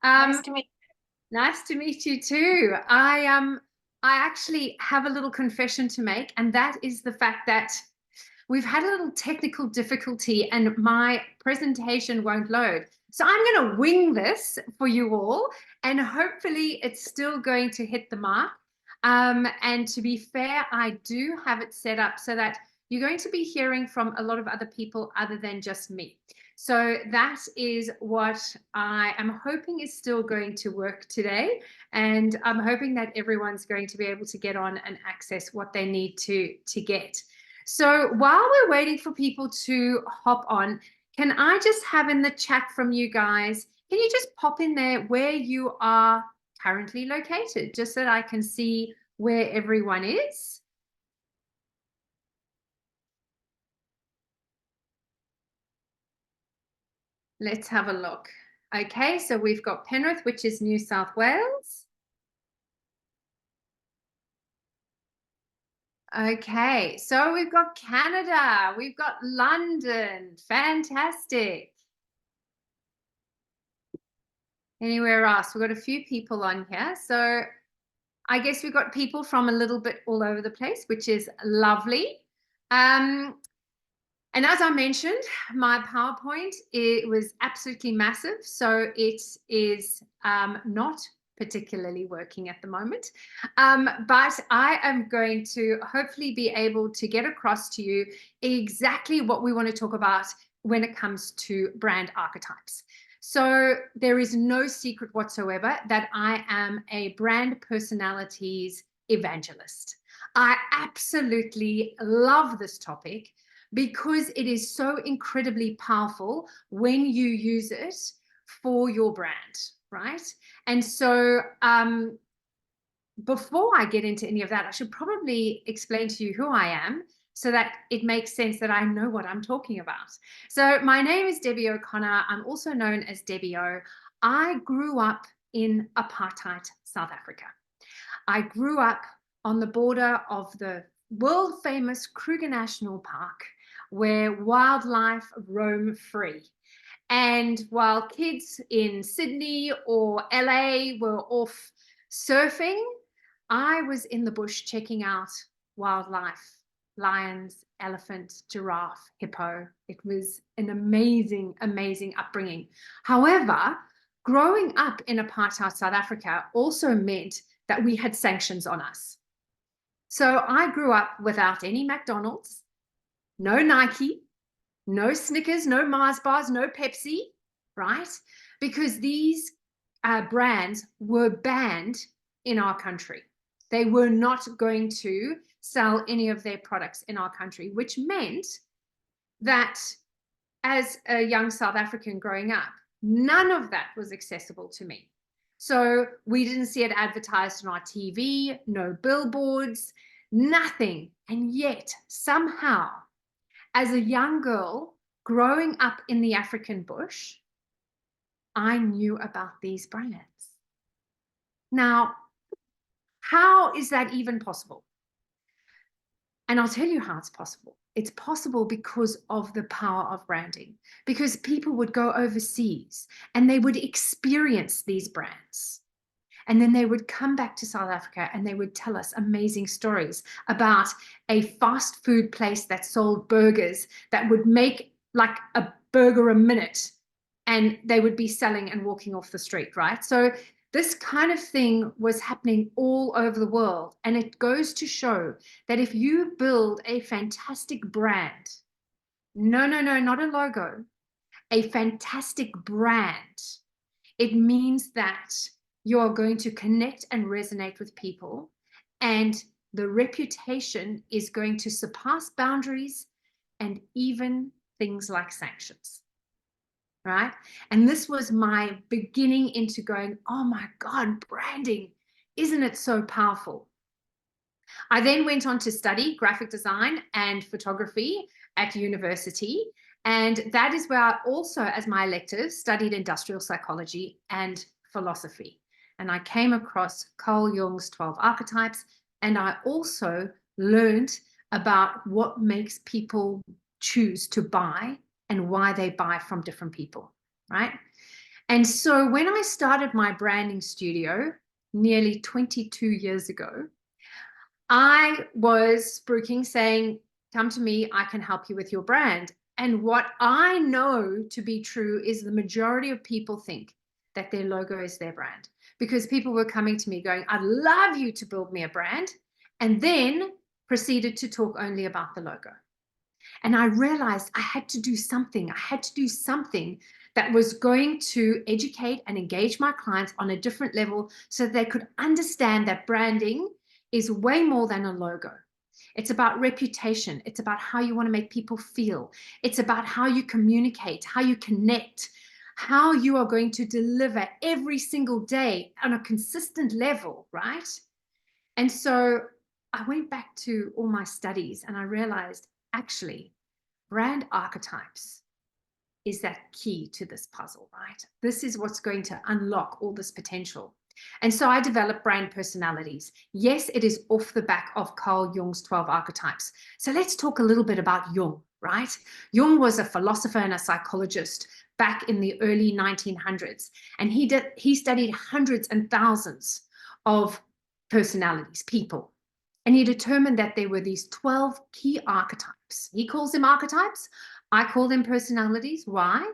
Nice Um, to meet Nice to meet you too. I actually have a little confession to make, and that is the fact that we've had a little technical difficulty and my presentation won't load. So I'm going to wing this for you all, and hopefully it's still going to hit the mark. And to be fair, I do have it set up so that you're going to be hearing from a lot of other people other than just me. So that is what I am hoping is still going to work today. And I'm hoping that everyone's going to be able to get on and access what they need to get. So while we're waiting for people to hop on, can I just have in the chat from you guys, can you just pop in there where you are currently located, just so that I can see where everyone is? Let's have a look. Okay, so we've got Penrith, which is New South Wales. Okay, so we've got Canada, we've got London, fantastic. Anywhere else? We've got a few people on here. So I guess we've got people from a little bit all over the place, which is lovely. And as I mentioned, my PowerPoint, it was absolutely massive. So it is not particularly working at the moment. But I am going to hopefully be able to get across to you exactly what we want to talk about when it comes to brand archetypes. So there is no secret whatsoever that I am a brand personalities evangelist. I absolutely love this topic because it is so incredibly powerful when you use it for your brand, right? And so before I get into any of that, I should probably explain to you who I am so that it makes sense that I know what I'm talking about. So my name is Debbie O'Connor. I'm also known as Debbie O. I grew up in apartheid South Africa. I grew up on the border of the world famous Kruger National Park, where wildlife roam free. And while kids in Sydney or LA were off surfing, I was in the bush checking out wildlife, lions, elephant, giraffe, hippo. It was an amazing, amazing upbringing. However, growing up in apartheid South Africa also meant that we had sanctions on us. So I grew up without any McDonald's, no Nike, no Snickers, no Mars bars, no Pepsi, right? Because these brands were banned in our country. They were not going to sell any of their products in our country, which meant that as a young South African growing up, none of that was accessible to me. So we didn't see it advertised on our TV, no billboards, nothing. And yet, somehow, as a young girl growing up in the African bush, I knew about these brands. Now, how is that even possible? And I'll tell you how it's possible. It's possible because of the power of branding, because people would go overseas and they would experience these brands. And then they would come back to South Africa and they would tell us amazing stories about a fast food place that sold burgers that would make like a burger a minute and they would be selling and walking off the street, right? So this kind of thing was happening all over the world. And it goes to show that if you build a fantastic brand, no, not a logo, a fantastic brand, it means that you're going to connect and resonate with people, and the reputation is going to surpass boundaries and even things like sanctions, right? And this was my beginning into going, oh my God, branding, isn't it so powerful? I then went on to study graphic design and photography at university. And that is where I also, as my elective, studied industrial psychology and philosophy. And I came across Carl Jung's 12 archetypes. And I also learned about what makes people choose to buy and why they buy from different people, right? And so when I started my branding studio nearly 22 years ago, I was spruiking saying, come to me, I can help you with your brand. And what I know to be true is the majority of people think that their logo is their brand, because people were coming to me going, I'd love you to build me a brand, and then proceeded to talk only about the logo. And I realized I had to do something. I had to do something that was going to educate and engage my clients on a different level so they could understand that branding is way more than a logo. It's about reputation. It's about how you want to make people feel. It's about how you communicate, how you connect, how you are going to deliver every single day on a consistent level, right? And so I went back to all my studies and I realized actually brand archetypes is that key to this puzzle, right? This is what's going to unlock all this potential. And so I developed brand personalities. Yes, it is off the back of Carl Jung's 12 archetypes. So let's talk a little bit about Jung, right? Jung was a philosopher and a psychologist back in the early 1900s. And he studied hundreds and thousands of personalities, people. And he determined that there were these 12 key archetypes. He calls them archetypes. I call them personalities. Why?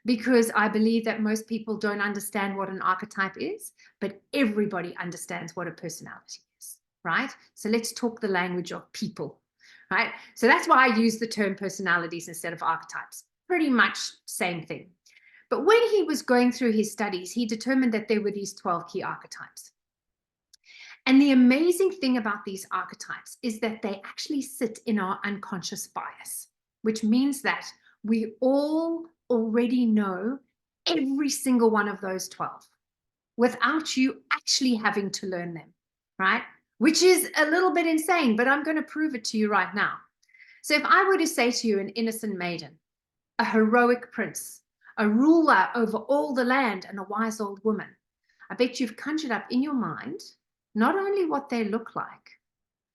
Because I believe that most people don't understand what an archetype is, but everybody understands what a personality is, right? So let's talk the language of people, right? So that's why I use the term personalities instead of archetypes. Pretty much same thing. But when he was going through his studies, he determined that there were these 12 key archetypes. And the amazing thing about these archetypes is that they actually sit in our unconscious bias, which means that we all already know every single one of those 12 without you actually having to learn them, right? Which is a little bit insane, but I'm going to prove it to you right now. So if I were to say to you an innocent maiden, a heroic prince, a ruler over all the land, and a wise old woman, I bet you've conjured up in your mind not only what they look like,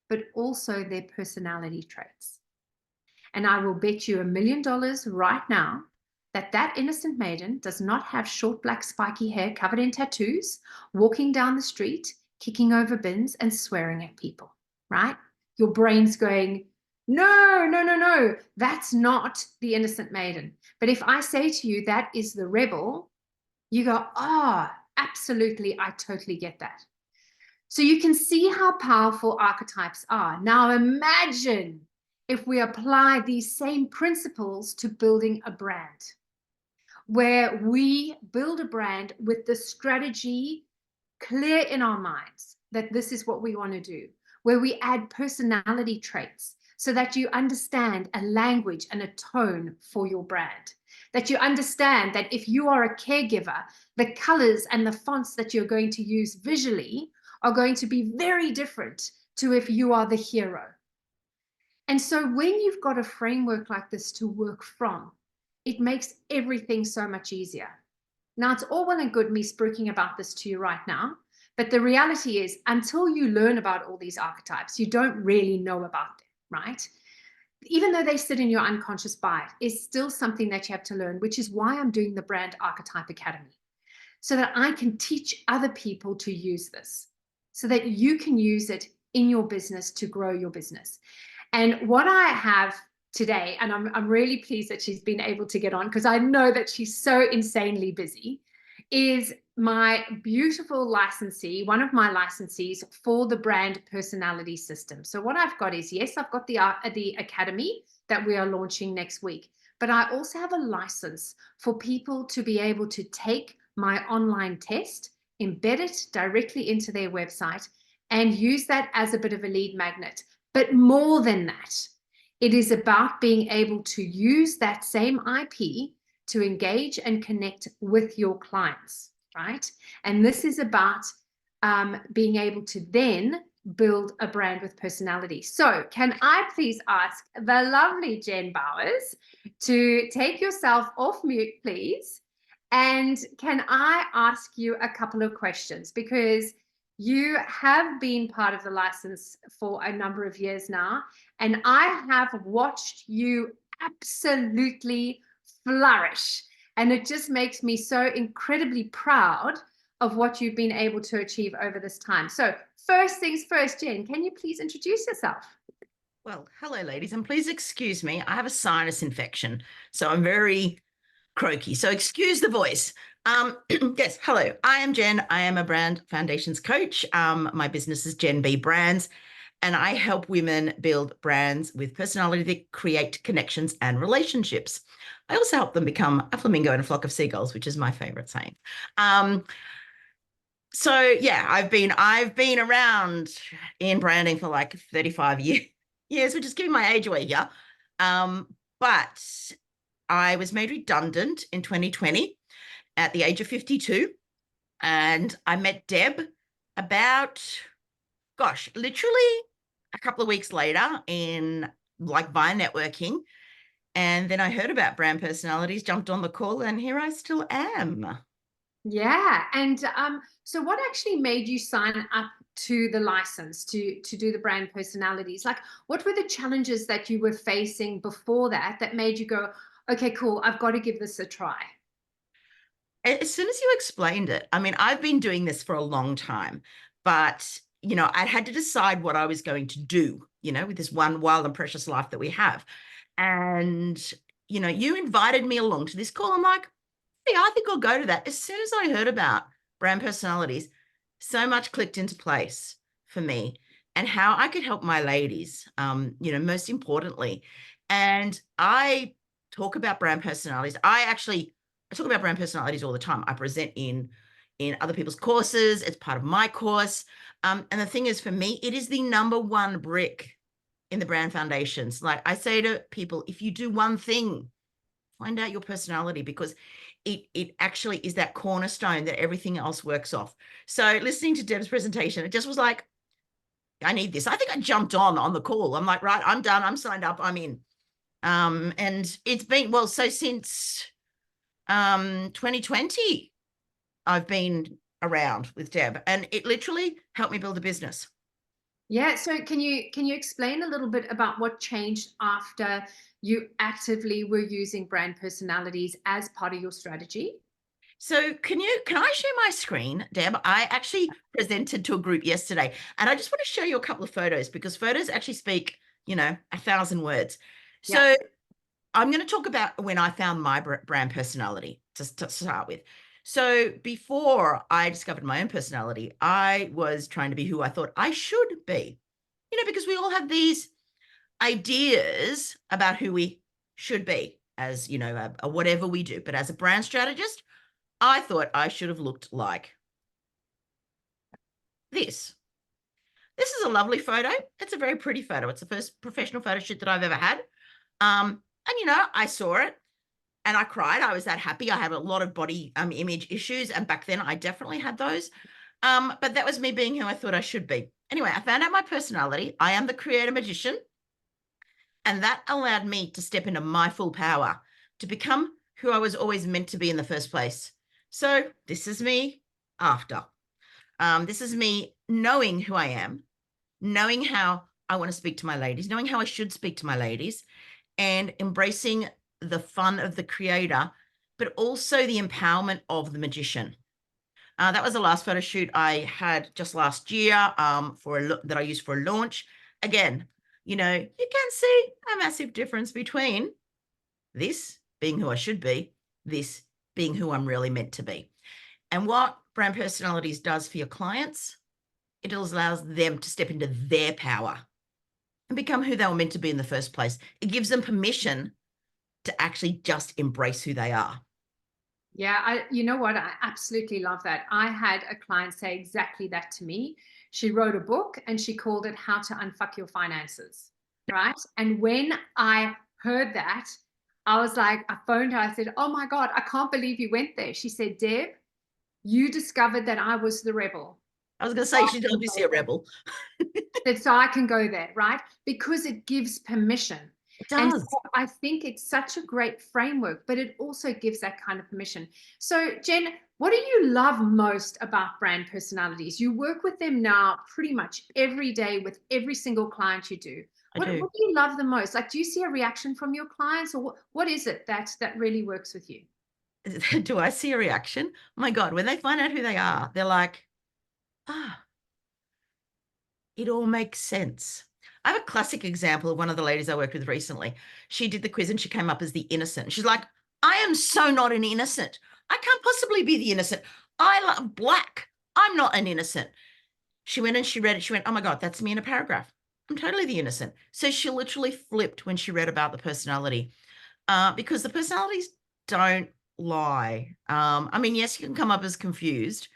but also their personality traits. And I will bet you $1 million right now that that innocent maiden does not have short black spiky hair covered in tattoos, walking down the street, kicking over bins and swearing at people, right? Your brain's going, no, no, no, no, that's not the innocent maiden. But if I say to you that is the rebel, you go, oh, absolutely, I totally get that. So you can see how powerful archetypes are. Now imagine if we apply these same principles to building a brand, where we build a brand with the strategy clear in our minds that this is what we want to do, where we add personality traits so that you understand a language and a tone for your brand, that you understand that if you are a caregiver, the colors and the fonts that you're going to use visually are going to be very different to if you are the hero. And so when you've got a framework like this to work from, it makes everything so much easier. Now, it's all well and good me speaking about this to you right now, but the reality is until you learn about all these archetypes, you don't really know about them, right? Even though they sit in your unconscious bias, it's still something that you have to learn, which is why I'm doing the Brand Archetype Academy, so that I can teach other people to use this, so that you can use it in your business to grow your business. And what I have today, and I'm really pleased that she's been able to get on because I know that she's so insanely busy, is my beautiful licensee, one of my licensees for the brand personality system. So what I've got is, yes, I've got the academy that we are launching next week, but I also have a license for people to be able to take my online test, embed it directly into their website, and use that as a bit of a lead magnet. But more than that, it is about being able to use that same IP to engage and connect with your clients, right? And this is about being able to then build a brand with personality. So can I please ask the lovely Jen Bowers to take yourself off mute, please? And can I ask you a couple of questions? Because you have been part of the license for a number of years now, and I have watched you absolutely flourish. And it just makes me so incredibly proud of what you've been able to achieve over this time. So, first things first, Jen, can you please introduce yourself? Well, hello, ladies, and please excuse me. I have a sinus infection, so I'm very croaky. So excuse the voice. Yes, hello. I am Jen. I am a brand foundations coach. My business is Gen B Brands, and I help women build brands with personality that create connections and relationships. I also help them become a flamingo and a flock of seagulls, which is my favorite saying. Um, so yeah, I've been around in branding for like 35 years, which is giving my age away here. But I was made redundant in 2020 at the age of 52. And I met Deb about, gosh, literally a couple of weeks later in like via networking. And then I heard about brand personalities, jumped on the call, and here I still am. Yeah. And so what actually made you sign up to the license to do the brand personalities? Like, what were the challenges that you were facing before that that made you go, okay, cool, I've got to give this a try? As soon as you explained it, I mean, I've been doing this for a long time, but I had to decide what I was going to do, with this one wild and precious life that we have. And, you invited me along to this call. I'm like, hey, I think I'll go to that. As soon as I heard about brand personalities, so much clicked into place for me and how I could help my ladies, most importantly. And I talk about brand personalities. I talk about brand personalities all the time. I present in other people's courses. It's part of my course. And the thing is, for me, it is the number one brick in the brand foundations. Like I say to people, if you do one thing, find out your personality, because it actually is that cornerstone that everything else works off. So listening to Deb's presentation, it just was like, I need this. I think I jumped on the call. I'm like, right, I'm done. I'm signed up. I'm in. And it's been, well, so since 2020, I've been around with Deb, and it literally helped me build a business. Yeah, so can you explain a little bit about what changed after you actively were using brand personalities as part of your strategy? So can I share my screen, Deb? I actually presented to a group yesterday, and I just want to show you a couple of photos because photos actually speak, 1,000 words. Yeah. So I'm going to talk about when I found my brand personality to start with. So before I discovered my own personality, I was trying to be who I thought I should be, because we all have these ideas about who we should be as, a whatever we do. But as a brand strategist, I thought I should have looked like this. This is a lovely photo. It's a very pretty photo. It's the first professional photo shoot that I've ever had. And I saw it and I cried. I was that happy. I had a lot of body image issues, and back then I definitely had those. But that was me being who I thought I should be. Anyway, I found out my personality. I am the creator magician, and that allowed me to step into my full power to become who I was always meant to be in the first place. So this is me after. This is me knowing who I am, knowing how I want to speak to my ladies, knowing how I should speak to my ladies, and embracing the fun of the creator, but also the empowerment of the magician. That was the last photo shoot I had just last year that I used for a launch. Again, you can see a massive difference between this being who I should be, this being who I'm really meant to be. And what brand personalities does for your clients, it allows them to step into their power and become who they were meant to be in the first place. It gives them permission to actually just embrace who they are. Yeah, you know what? I absolutely love that. I had a client say exactly that to me. She wrote a book and she called it How to Unfuck Your Finances, right? And when I heard that, I was like, I phoned her. I said, "Oh my God, I can't believe you went there." She said, "Deb, you discovered that I was the rebel. I was going to say, she's obviously a rebel. That so I can go there, right? Because it gives permission. It And does. so I think it's such a great framework, but it also gives that kind of permission. So, Jen, what do you love most about brand personalities? You work with them now pretty much every day with every single client you do. I What do. do you love the most? Like, do you see a reaction from your clients, or what is it that really works with you? do I see a reaction? Oh my God, when they find out who they are, they're like, ah, it all makes sense. I have a classic example of one of the ladies I worked with recently. She did the quiz and she came up as the innocent. She's like, I am so not an innocent. I can't possibly be the innocent. I love black. I'm not an innocent. She went and she read it. She went, oh my God, that's me in a paragraph. I'm totally the innocent. So she literally flipped when she read about the personality, because the personalities don't lie. I mean, yes, you can come up as confused,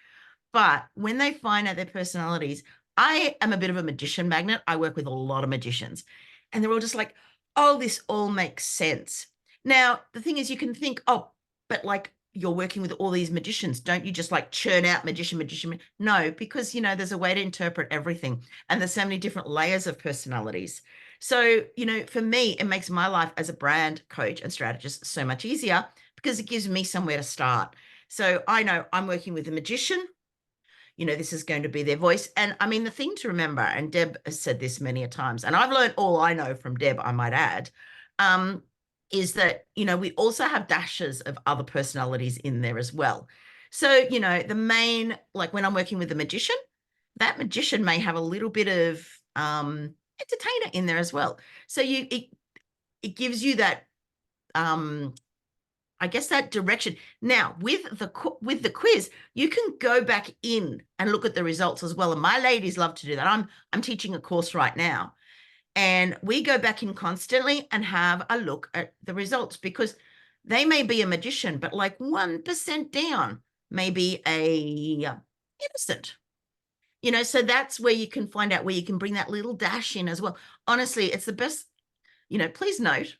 but when they find out their personalities, I am a bit of a magician magnet. I work with a lot of magicians, and they're all just like, oh, this all makes sense. Now, the thing is, you can think, oh, but like you're working with all these magicians. Don't you just like churn out magician, magician? No, because, there's a way to interpret everything, and there's so many different layers of personalities. So, for me, it makes my life as a brand coach and strategist so much easier because it gives me somewhere to start. So I know I'm working with a magician. This is going to be their voice. And I mean, the thing to remember, and Deb has said this many a times, and I've learned all I know from Deb, I might add, is that, we also have dashes of other personalities in there as well. So, the main, like when I'm working with a magician, that magician may have a little bit of entertainer in there as well. So it gives you that, I guess, that direction. Now, with the quiz, you can go back in and look at the results as well. And my ladies love to do that. I'm teaching a course right now, and we go back in constantly and have a look at the results, because they may be a magician, but like 1% down, maybe a innocent. So that's where you can find out where you can bring that little dash in as well. Honestly, it's the best. Please note,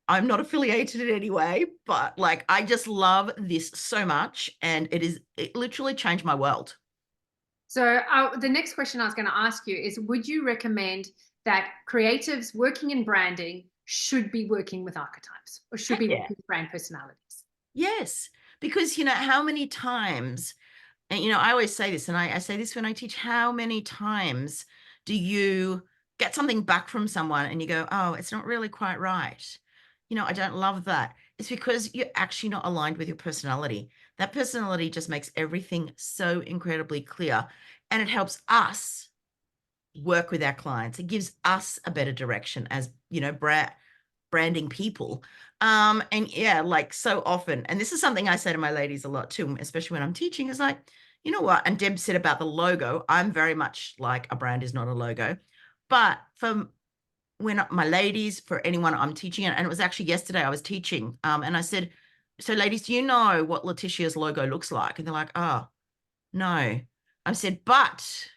I'm not affiliated in any way, but like I just love this so much, and it literally changed my world. So the next question I was going to ask you is, would you recommend that creatives working in branding should be working with archetypes, or should be Yeah. working with brand personalities? Yes, because how many times, and I always say this, and I say this when I teach, how many times do you get something back from someone and you go, oh, it's not really quite right. I don't love that. It's because you're actually not aligned with your personality. That personality just makes everything so incredibly clear, and it helps us work with our clients. It gives us a better direction as, branding people. And yeah, like so often, and this is something I say to my ladies a lot too, especially when I'm teaching, is like, you know what? And Deb said about the logo, I'm very much like, a brand is not a logo. But for when my ladies, for anyone I'm teaching, and it was actually yesterday I was teaching, and I said, so ladies, do you know what Letitia's logo looks like? And they're like, oh, no. I said, but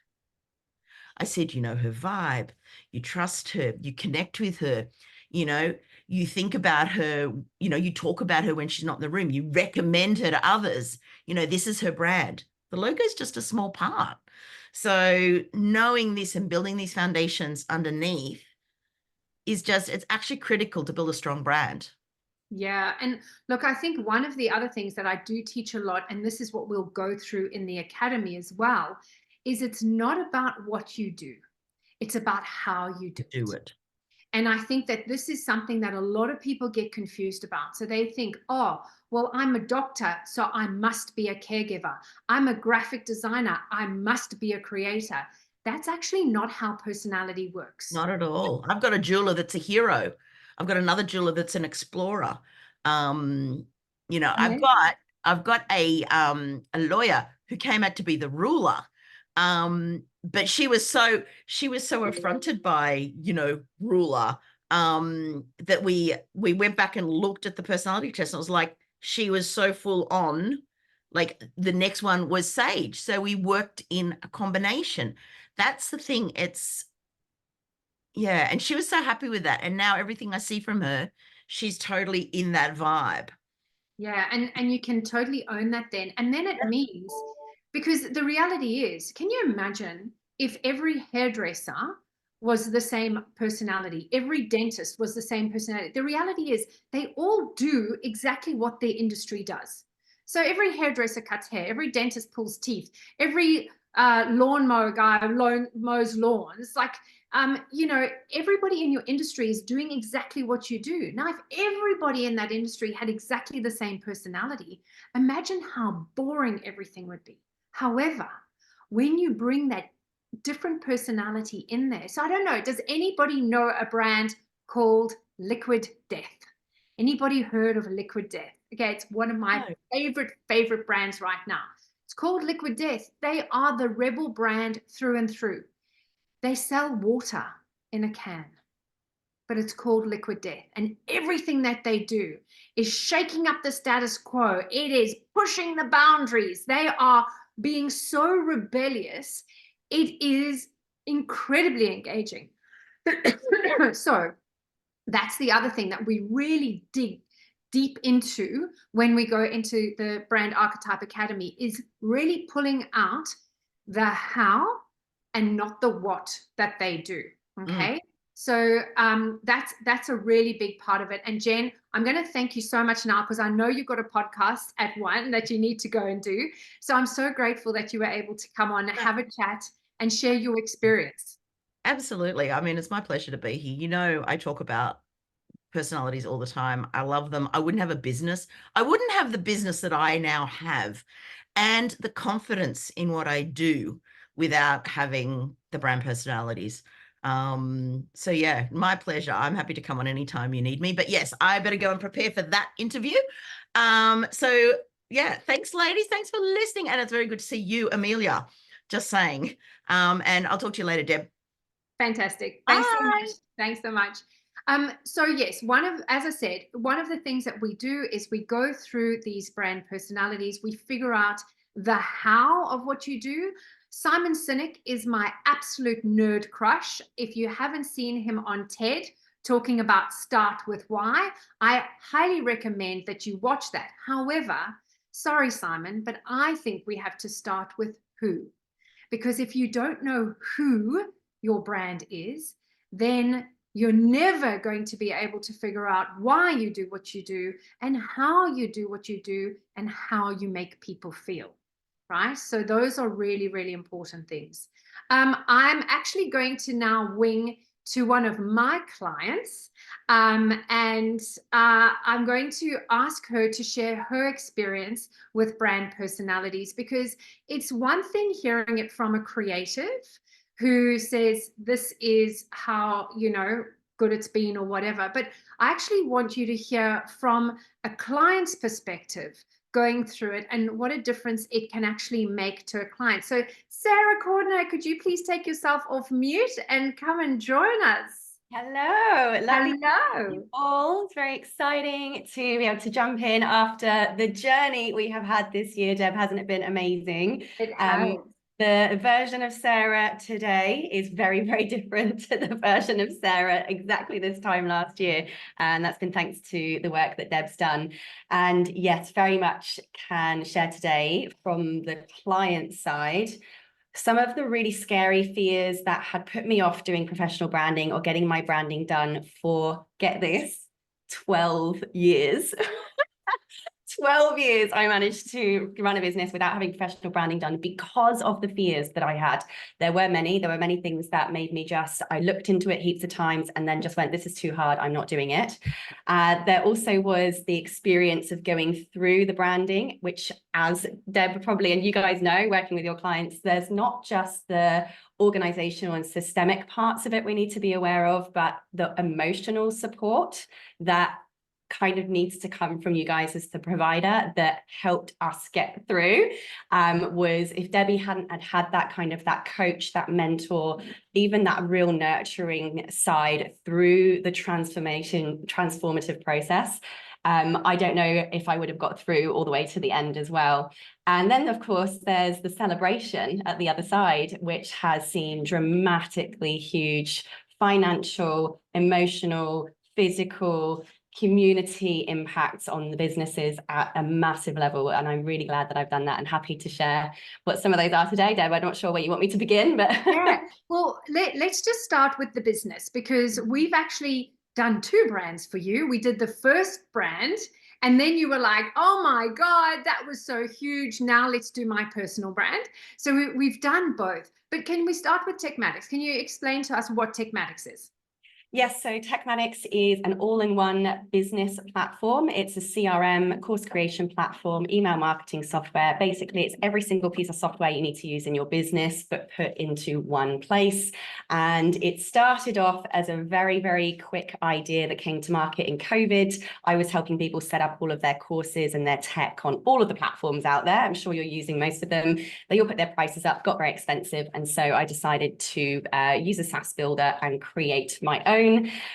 I said, her vibe, you trust her, you connect with her, you know, you think about her, you talk about her when she's not in the room, you recommend her to others, this is her brand. The logo is just a small part. So knowing this and building these foundations underneath it's actually critical to build a strong brand. Yeah. And look, I think one of the other things that I do teach a lot, and this is what we'll go through in the academy as well, is it's not about what you do, it's about how you do Do it. it. And I think that this is something that a lot of people get confused about. So they think, oh, well, I'm a doctor, so I must be a caregiver. I'm a graphic designer, I must be a creator. That's actually not how personality works. Not at all. I've got a jeweler that's a hero. I've got another jeweler that's an explorer. Um, I've Amazing. got a lawyer who came out to be the ruler. But she was so affronted by, ruler, that we went back and looked at the personality test, and it was like she was so full on. Like the next one was sage. So we worked in a combination. That's the thing. Yeah, and she was so happy with that. And now everything I see from her, she's totally in that vibe. Yeah, and you can totally own that then. And then it means, because the reality is, can you imagine if every hairdresser was the same personality, every dentist was the same personality? The reality is they all do exactly what their industry does. So every hairdresser cuts hair, every dentist pulls teeth, every lawnmower guy mows lawns. Like You know, everybody in your industry is doing exactly what you do. Now, if everybody in that industry had exactly the same personality, imagine how boring everything would be. However, when you bring that different personality in there, so I don't know, does anybody know a brand called Liquid Death? Anybody heard of Liquid Death? Okay, it's one of my favorite brands right now. It's called Liquid Death. They are the rebel brand through and through. They sell water in a can, but it's called Liquid Death. And everything that they do is shaking up the status quo. It is pushing the boundaries. They are being so rebellious. It is incredibly engaging. So that's the other thing that we really dig deep into when we go into the Brand Archetype Academy, is really pulling out the how and not the what that they do. Okay. So that's a really big part of it. And Jen, I'm going to thank you so much now, because I know you've got a podcast at 1 that you need to go and do. So I'm so grateful that you were able to come on and have a chat and share your experience. Absolutely. I mean, it's my pleasure to be here. You know, I talk about personalities all the time. I love them. I wouldn't have a business. I wouldn't have the business that I now have and the confidence in what I do without having the brand personalities. So yeah, my pleasure. I'm happy to come on anytime you need me. But yes, I better go and prepare for that interview. So yeah, thanks, ladies. Thanks for listening. And it's very good to see you, Amelia. Just saying. And I'll talk to you later, Deb. Fantastic. Bye. Thanks so much. Thanks so much. So yes, as I said, one of the things that we do is we go through these brand personalities. We figure out the how of what you do. Simon Sinek is my absolute nerd crush. If you haven't seen him on TED talking about start with why, I highly recommend that you watch that. However, sorry, Simon, but I think we have to start with who. Because if you don't know who your brand is, then you're never going to be able to figure out why you do what you do and how you do what you do and how you make people feel, right? So those are really, really important things. I'm actually going to now wing to one of my clients, and I'm going to ask her to share her experience with brand personalities, because it's one thing hearing it from a creative who says this is how, you know, good it's been or whatever, but I actually want you to hear from a client's perspective going through it and what a difference it can actually make to a client. So Sarah Cordner, could you please take yourself off mute and come and join us? Hello, lovely to Hello. meet you all. It's very exciting to be able to jump in after the journey we have had this year. Deb, hasn't it been amazing? It has. The version of Sarah today is very, very different to the version of Sarah exactly this time last year. And that's been thanks to the work that Deb's done. And yes, very much can share today from the client side some of the really scary fears that had put me off doing professional branding or getting my branding done for, get this, 12 years. 12 years I managed to run a business without having professional branding done because of the fears that I had. There were many things that made me I looked into it heaps of times and then just went, this is too hard, I'm not doing it. There also was the experience of going through the branding, which, as Deb probably, and you guys know, working with your clients, there's not just the organizational and systemic parts of it we need to be aware of, but the emotional support that kind of needs to come from you guys as the provider that helped us get through. Was if Debbie hadn't had that kind of that coach, that mentor, even that real nurturing side through the transformative process, I don't know if I would have got through all the way to the end as well. And then, of course, there's the celebration at the other side, which has seen dramatically huge financial, emotional, physical, community impacts on the businesses at a massive level. And I'm really glad that I've done that and happy to share what some of those are today. Deb, I'm not sure where you want me to begin, but yeah, well, let's just start with the business, because we've actually done 2 brands for you. We did the first brand And then you were like, oh my God, that was so huge. Now let's do my personal brand. So we've done both. But can we start with Techmatics? Can you explain to us what Techmatics is? Yes, so Techmatics is an all-in-one business platform. It's a CRM, course creation platform, email marketing software. Basically, it's every single piece of software you need to use in your business, but put into one place. And it started off as a very, very quick idea that came to market in COVID. I was helping people set up all of their courses and their tech on all of the platforms out there. I'm sure you're using most of them. They all put their prices up, got very expensive. And so I decided to use a SaaS builder and create my own.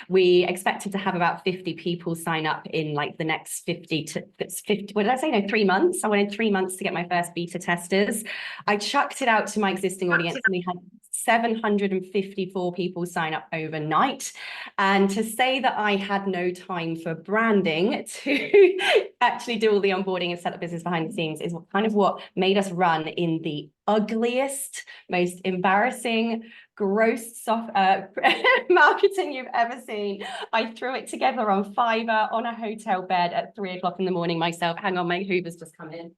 We expected to have about 50 people sign up in like the next 50 to 50, what did I say? No, 3 months. I wanted 3 months to get my first beta testers. I chucked it out to my existing audience and we had 754 people sign up overnight. And to say that I had no time for branding to actually do all the onboarding and set up business behind the scenes is kind of what made us run in the ugliest, most embarrassing, gross marketing you've ever seen. I threw it together on Fiverr on a hotel bed at 3 o'clock in the morning myself. Hang on, my Hoover's just come in.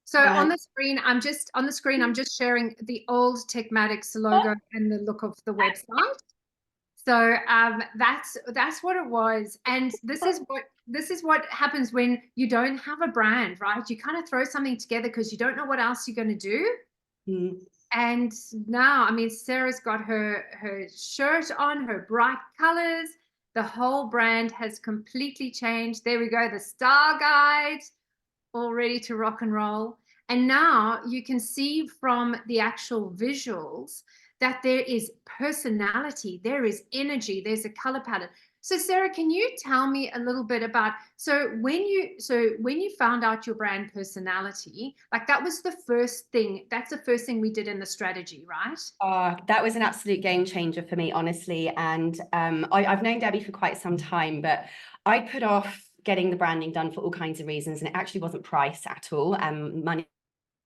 So on the screen, I'm just sharing the old Techmatics logo and the look of the website. So that's what it was. And this is what happens when you don't have a brand, right? You kind of throw something together because you don't know what else you're going to do. Mm. And now, I mean, Sarah's got her shirt on, her bright colors. The whole brand has completely changed. There we go, the Star Guide, all ready to rock and roll. And now you can see from the actual visuals that there is personality, there is energy, there's a color palette. So Sarah, can you tell me a little bit about, so when you found out your brand personality, like that was the first thing, that's the first thing we did in the strategy, right? That was an absolute game changer for me, honestly. And I've known Debbie for quite some time, but I put off getting the branding done for all kinds of reasons. And it actually wasn't price at all. Money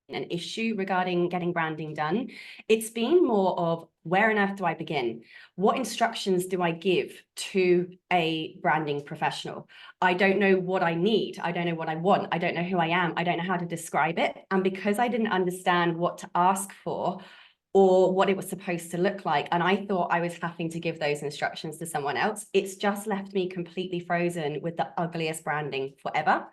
an issue regarding getting branding done. It's been more of where on earth do I begin? What instructions do I give to a branding professional? I don't know what I need. I don't know what I want. I don't know who I am. I don't know how to describe it. And because I didn't understand what to ask for or what it was supposed to look like, and I thought I was having to give those instructions to someone else, it's just left me completely frozen with the ugliest branding forever.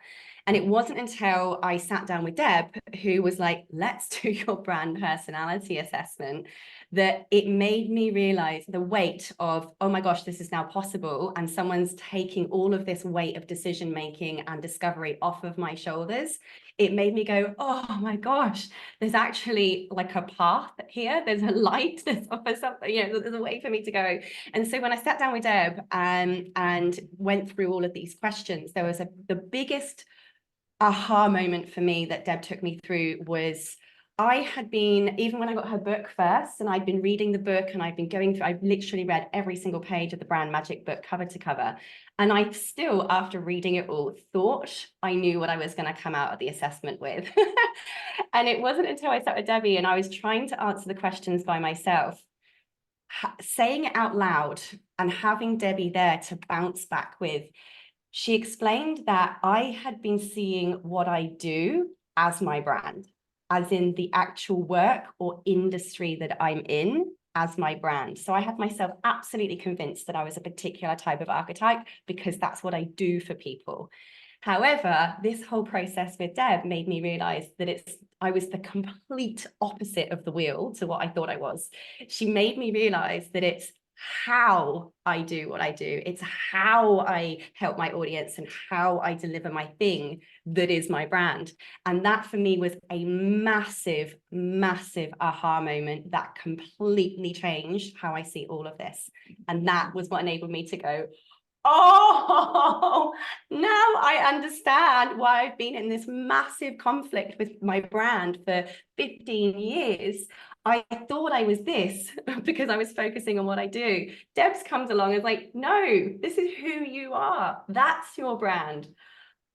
And it wasn't until I sat down with Deb, who was like, let's do your brand personality assessment, that it made me realize the weight of, oh my gosh, this is now possible. And someone's taking all of this weight of decision making and discovery off of my shoulders. It made me go, oh my gosh, there's actually like a path here. There's a light, there's something, you know, there's a way for me to go. And so when I sat down with Deb and went through all of these questions, there was the biggest aha moment for me that Deb took me through was I had been, even when I got her book first, and I'd been reading the book and I've been going through, I've literally read every single page of the Brand Magic book cover to cover. And I still, after reading it all, thought I knew what I was going to come out of the assessment with. And it wasn't until I sat with Debbie and I was trying to answer the questions by myself, saying it out loud and having Debbie there to bounce back with. She explained that I had been seeing what I do as my brand, as in the actual work or industry that I'm in as my brand. So I had myself absolutely convinced that I was a particular type of archetype because that's what I do for people. However, this whole process with Deb made me realize that I was the complete opposite of the wheel to what I thought I was. She made me realize that it's how I do what I do. It's how I help my audience and how I deliver my thing that is my brand. And that for me was a massive, massive aha moment that completely changed how I see all of this. And that was what enabled me to go, oh, now I understand why I've been in this massive conflict with my brand for 15 years. I thought I was this because I was focusing on what I do. Debs comes along and is like, no, this is who you are. That's your brand.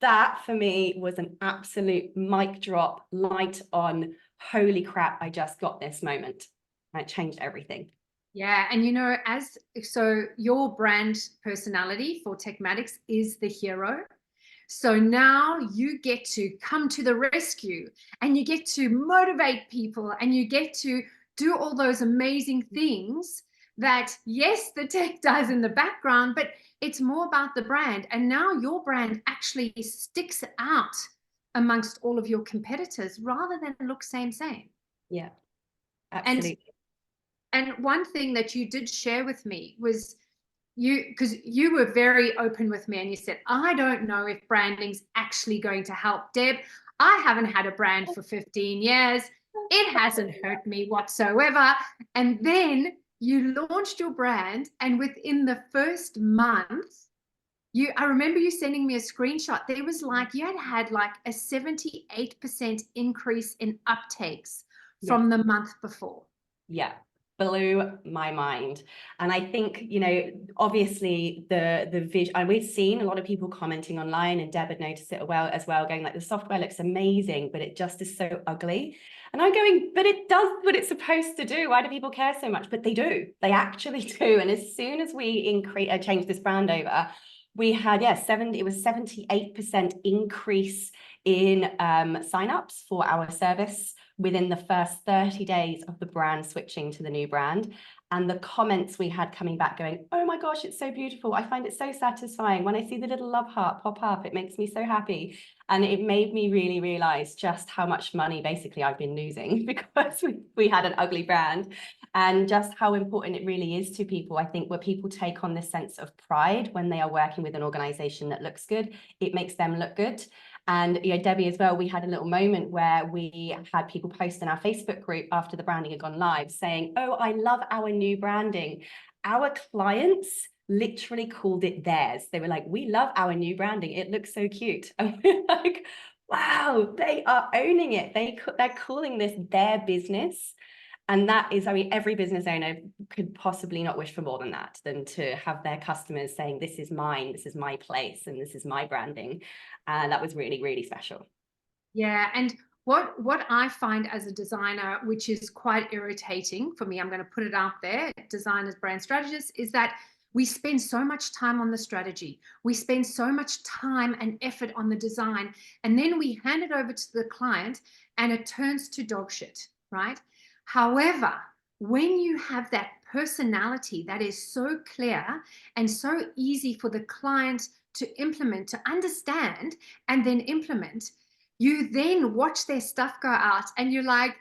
That for me was an absolute mic drop, light on, holy crap, I just got this moment. And it changed everything. Yeah, and you know, so your brand personality for Techmatics is the hero. So now you get to come to the rescue and you get to motivate people and you get to do all those amazing things that, yes, the tech does in the background, but it's more about the brand. And now your brand actually sticks out amongst all of your competitors rather than look same. Yeah, And absolutely. and one thing that you did share with me was because you were very open with me and you said, I don't know if branding's actually going to help. Deb, I haven't had a brand for 15 years. It hasn't hurt me whatsoever. And then you launched your brand, and within the first month, I remember you sending me a screenshot. There was like, you had like a 78% increase in uptakes Yeah. from the month before. Yeah, blew my mind. And I think, you know, obviously the vision, and we've seen a lot of people commenting online, and Deb had noticed it as well, going like, the software looks amazing, but it just is so ugly. And I'm going, but it does what it's supposed to do. Why do people care so much? But they do. They actually do. And as soon as we changed this brand over, we had, it was 78% increase in signups for our service within the first 30 days of the brand switching to the new brand. And the comments we had coming back going, oh my gosh, it's so beautiful. I find it so satisfying. When I see the little love heart pop up, it makes me so happy. And it made me really realize just how much money basically I've been losing because we had an ugly brand, and just how important it really is to people. I think where people take on this sense of pride when they are working with an organization that looks good, it makes them look good. And, you know, Debbie as well, we had a little moment where we had people post in our Facebook group after the branding had gone live saying, oh, I love our new branding. Our clients literally called it theirs. They were like, we love our new branding. It looks so cute. And we're like, wow, they are owning it. They're calling this their business. And that is, I mean, every business owner could possibly not wish for more than that, than to have their customers saying, this is mine, this is my place, and this is my branding. And that was really, really special. Yeah, and what I find as a designer, which is quite irritating for me, I'm going to put it out there, designers, brand strategists, is that we spend so much time on the strategy. We spend so much time and effort on the design, and then we hand it over to the client and it turns to dog shit, right? However, when you have that personality that is so clear and so easy for the client to implement, to understand, and then implement, you then watch their stuff go out and you're like,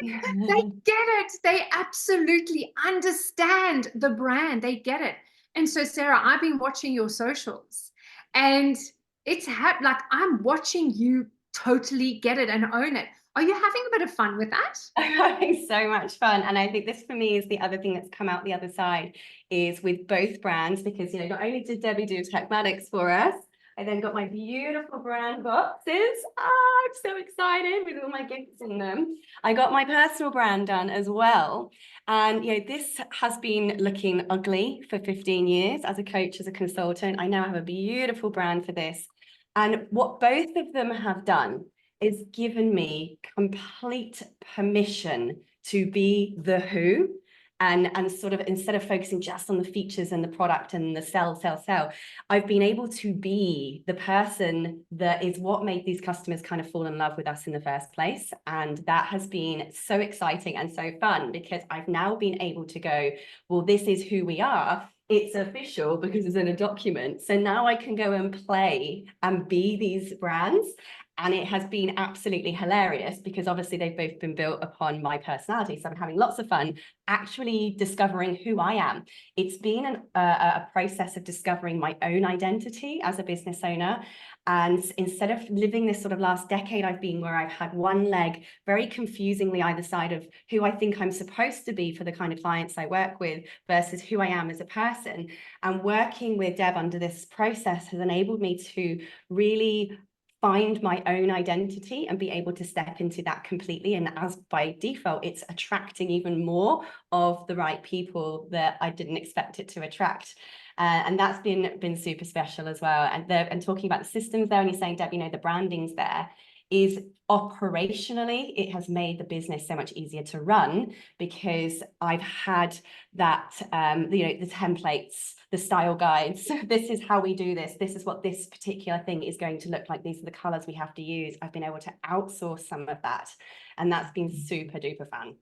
yeah, they get it. They absolutely understand the brand. They get it. And so, Sarah, I've been watching your socials, and it's like I'm watching you totally get it and own it. Are you having a bit of fun with that? I'm having so much fun. And I think this for me is the other thing that's come out the other side, is with both brands, because, you know, not only did Debbie do Techmatics for us, I then got my beautiful brand boxes. I'm so excited with all my gifts in them. I got my personal brand done as well. And, you know, this has been looking ugly for 15 years as a coach, as a consultant. I now have a beautiful brand for this. And what both of them have done is given me complete permission to be the who, and sort of, instead of focusing just on the features and the product and the sell, I've been able to be the person that is what made these customers kind of fall in love with us in the first place. And that has been so exciting and so fun, because I've now been able to go, well, this is who we are. It's official because it's in a document. So now I can go and play and be these brands. And it has been absolutely hilarious, because obviously they've both been built upon my personality. So I'm having lots of fun actually discovering who I am. It's been a process of discovering my own identity as a business owner. And instead of living this sort of last decade I've been, where I've had one leg very confusingly either side of who I think I'm supposed to be for the kind of clients I work with versus who I am as a person. And working with Deb under this process has enabled me to really find my own identity and be able to step into that completely. And as by default, it's attracting even more of the right people that I didn't expect it to attract. And that's been super special as well. And talking about the systems there, and you're saying, Deb, you know, the branding's there. is operationally, it has made the business so much easier to run, because I've had that, the templates, the style guides. This is how we do this. This is what this particular thing is going to look like. These are the colors we have to use. I've been able to outsource some of that, and that's been super duper fun.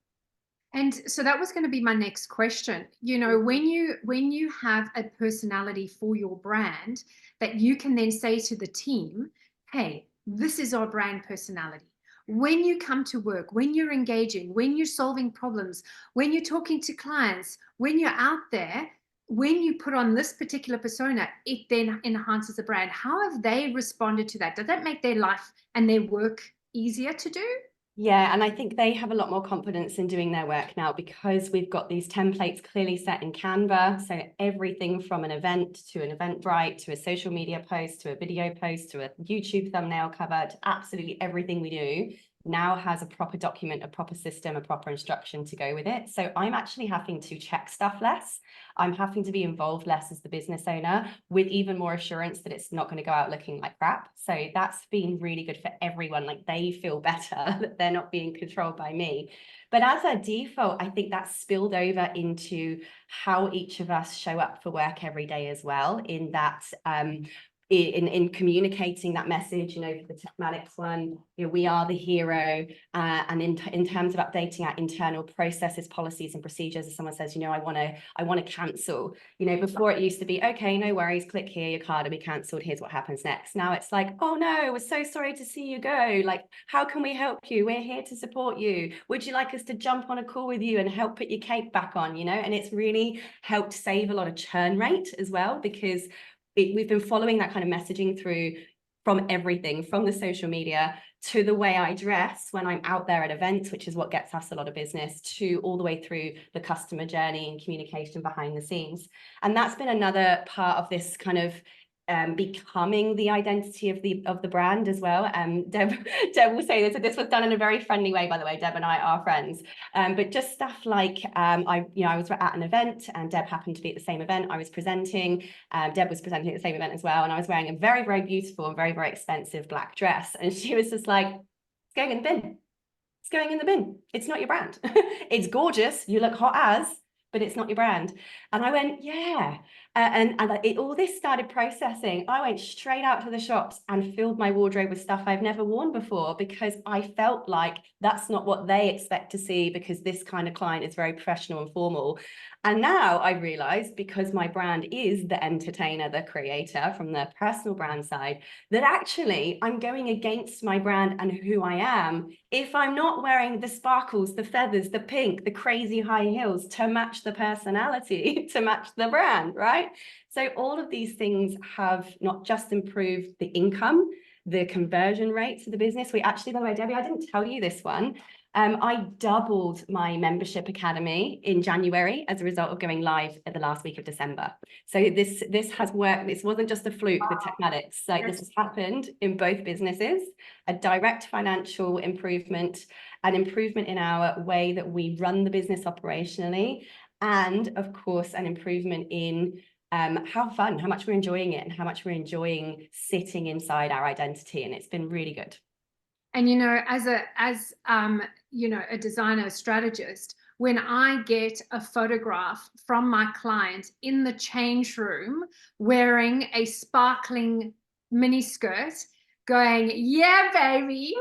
And so that was going to be my next question. You know, when you have a personality for your brand that you can then say to the team, hey, this is our brand personality. When you come to work, when you're engaging, when you're solving problems, when you're talking to clients, when you're out there, when you put on this particular persona, it then enhances the brand. How have they responded to that? Does that make their life and their work easier to do? Yeah, and I think they have a lot more confidence in doing their work now, because we've got these templates clearly set in Canva. So everything from an event to an Eventbrite to a social media post to a video post to a YouTube thumbnail cover to absolutely everything we do now has a proper document, a proper system, a proper instruction to go with it. So I'm actually having to check stuff less. I'm having to be involved less as the business owner, with even more assurance that it's not going to go out looking like crap. So that's been really good for everyone. Like, they feel better that they're not being controlled by me. But as a default, I think that's spilled over into how each of us show up for work every day as well, in that in communicating that message, for the Techmatics one, we are the hero, and in terms of updating our internal processes, policies and procedures. If someone says, I want to cancel, before it used to be, okay, no worries, click here, your card will be cancelled, here's what happens next. Now it's like, oh no, we're so sorry to see you go, like, how can we help you? We're here to support you. Would you like us to jump on a call with you and help put your cape back on? And it's really helped save a lot of churn rate as well, because we've been following that kind of messaging through, from everything from the social media to the way I dress when I'm out there at events, which is what gets us a lot of business, to all the way through the customer journey and communication behind the scenes. And that's been another part of this kind of becoming the identity of the brand as well. Deb will say this was done in a very friendly way, by the way. Deb and I are friends, but just stuff like I was at an event, and Deb happened to be at the same event I was presenting. Deb was presenting at the same event as well, and I was wearing a very, very beautiful and very, very expensive black dress, and she was just like, it's going in the bin. It's going in the bin. It's not your brand. It's gorgeous, you look hot as, but it's not your brand. And I went, yeah. All this started processing. I went straight out to the shops and filled my wardrobe with stuff I've never worn before, because I felt like that's not what they expect to see, because this kind of client is very professional and formal. And now I realized, because my brand is the entertainer, the creator, from the personal brand side, that actually I'm going against my brand and who I am if I'm not wearing the sparkles, the feathers, the pink, the crazy high heels to match the personality, to match the brand, right? So all of these things have not just improved the income, the conversion rates of the business. We actually, by the way, Debbie, I didn't tell you this one. I doubled my membership academy in January as a result of going live at the last week of December. So this has worked. This wasn't just a fluke with Techmatics. Like, this has happened in both businesses, a direct financial improvement, an improvement in our way that we run the business operationally, and of course, an improvement in how much we're enjoying it, and how much we're enjoying sitting inside our identity. And it's been really good. And as a designer, a strategist, when I get a photograph from my client in the change room wearing a sparkling mini skirt, going, yeah, baby,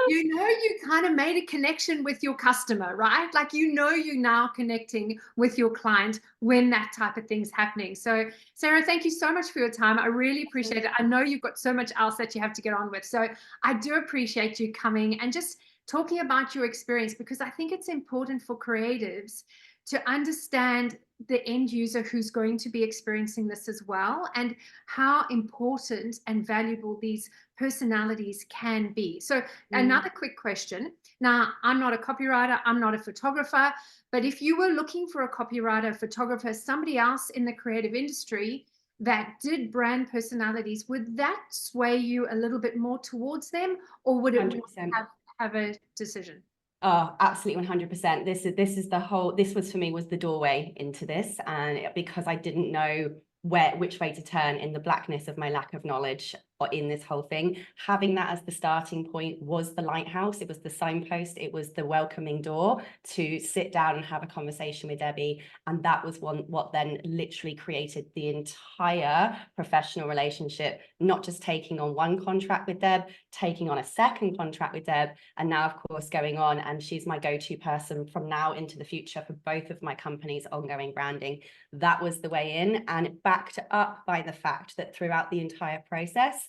you kind of made a connection with your customer, right? Like, you're now connecting with your client when that type of thing's happening. So Sarah, thank you so much for your time. I really appreciate it. I know you've got so much else that you have to get on with. So I do appreciate you coming and just talking about your experience, because I think it's important for creatives to understand the end user who's going to be experiencing this as well, and how important and valuable these personalities can be. So another quick question. Now, I'm not a copywriter, I'm not a photographer, but if you were looking for a copywriter, photographer, somebody else in the creative industry that did brand personalities, would that sway you a little bit more towards them, or would it have a decision? Oh, absolutely, 100%. This was for me, was the doorway into this, and because I didn't know which way to turn in the blackness of my lack of knowledge, in this whole thing. Having that as the starting point was the lighthouse. It was the signpost. It was the welcoming door to sit down and have a conversation with Debbie. And that was what then literally created the entire professional relationship, not just taking on one contract with Deb, taking on a second contract with Deb, and now, of course, going on. And she's my go-to person from now into the future for both of my companies' ongoing branding. That was the way in, and backed up by the fact that throughout the entire process,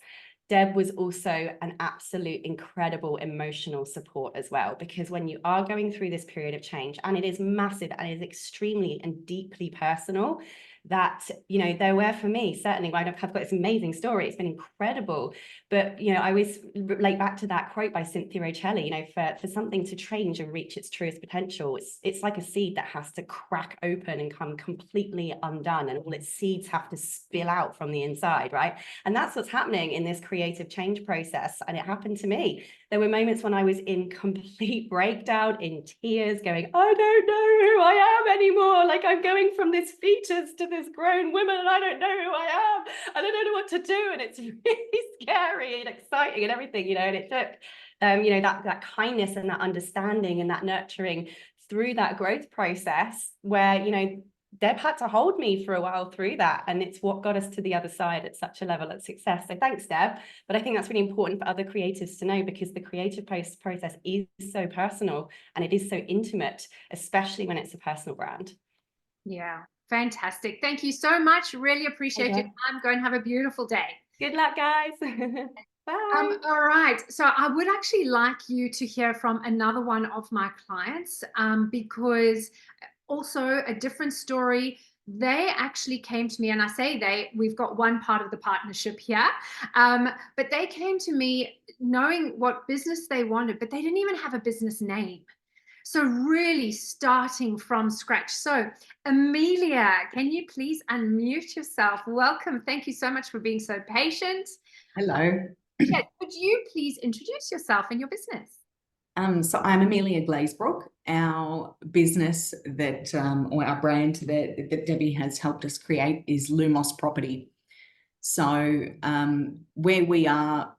Deb was also an absolute incredible emotional support as well, because when you are going through this period of change, and it is massive and it is extremely and deeply personal, that, you know, there were for me, certainly, I've got this amazing story. It's been incredible. But, you know, I always relate back to that quote by Cynthia Rocelli, you know, for something to change and reach its truest potential, it's like a seed that has to crack open and come completely undone, and all its seeds have to spill out from the inside, right? And that's what's happening in this creative change process. And it happened to me. There were moments when I was in complete breakdown, in tears, going, I don't know who I am anymore. Like, I'm going from this fetus to this grown woman, and I don't know who I am. And I don't know what to do. And it's really scary and exciting and everything, you know. And it took, you know, that kindness and that understanding and that nurturing through that growth process, where, you know, Deb had to hold me for a while through that, and it's what got us to the other side at such a level of success. So thanks, Deb. But I think that's really important for other creatives to know, because the creative process is so personal and it is so intimate, especially when it's a personal brand. Yeah, fantastic. Thank you so much. Really appreciate your time. Go and have a beautiful day. Good luck, guys. Bye. All right. So I would actually like you to hear from another one of my clients, because also a different story. They actually came to me, and I say we've got one part of the partnership here, but they came to me knowing what business they wanted, but they didn't even have a business name. So really starting from scratch. So Amelia, can you please unmute yourself? Welcome. Thank you so much for being so patient. Hello. Yeah, could you please introduce yourself and your business? So I'm Amelia Glazebrook. Our business that, or our brand that Debbie has helped us create is Lumos Property. So where we are,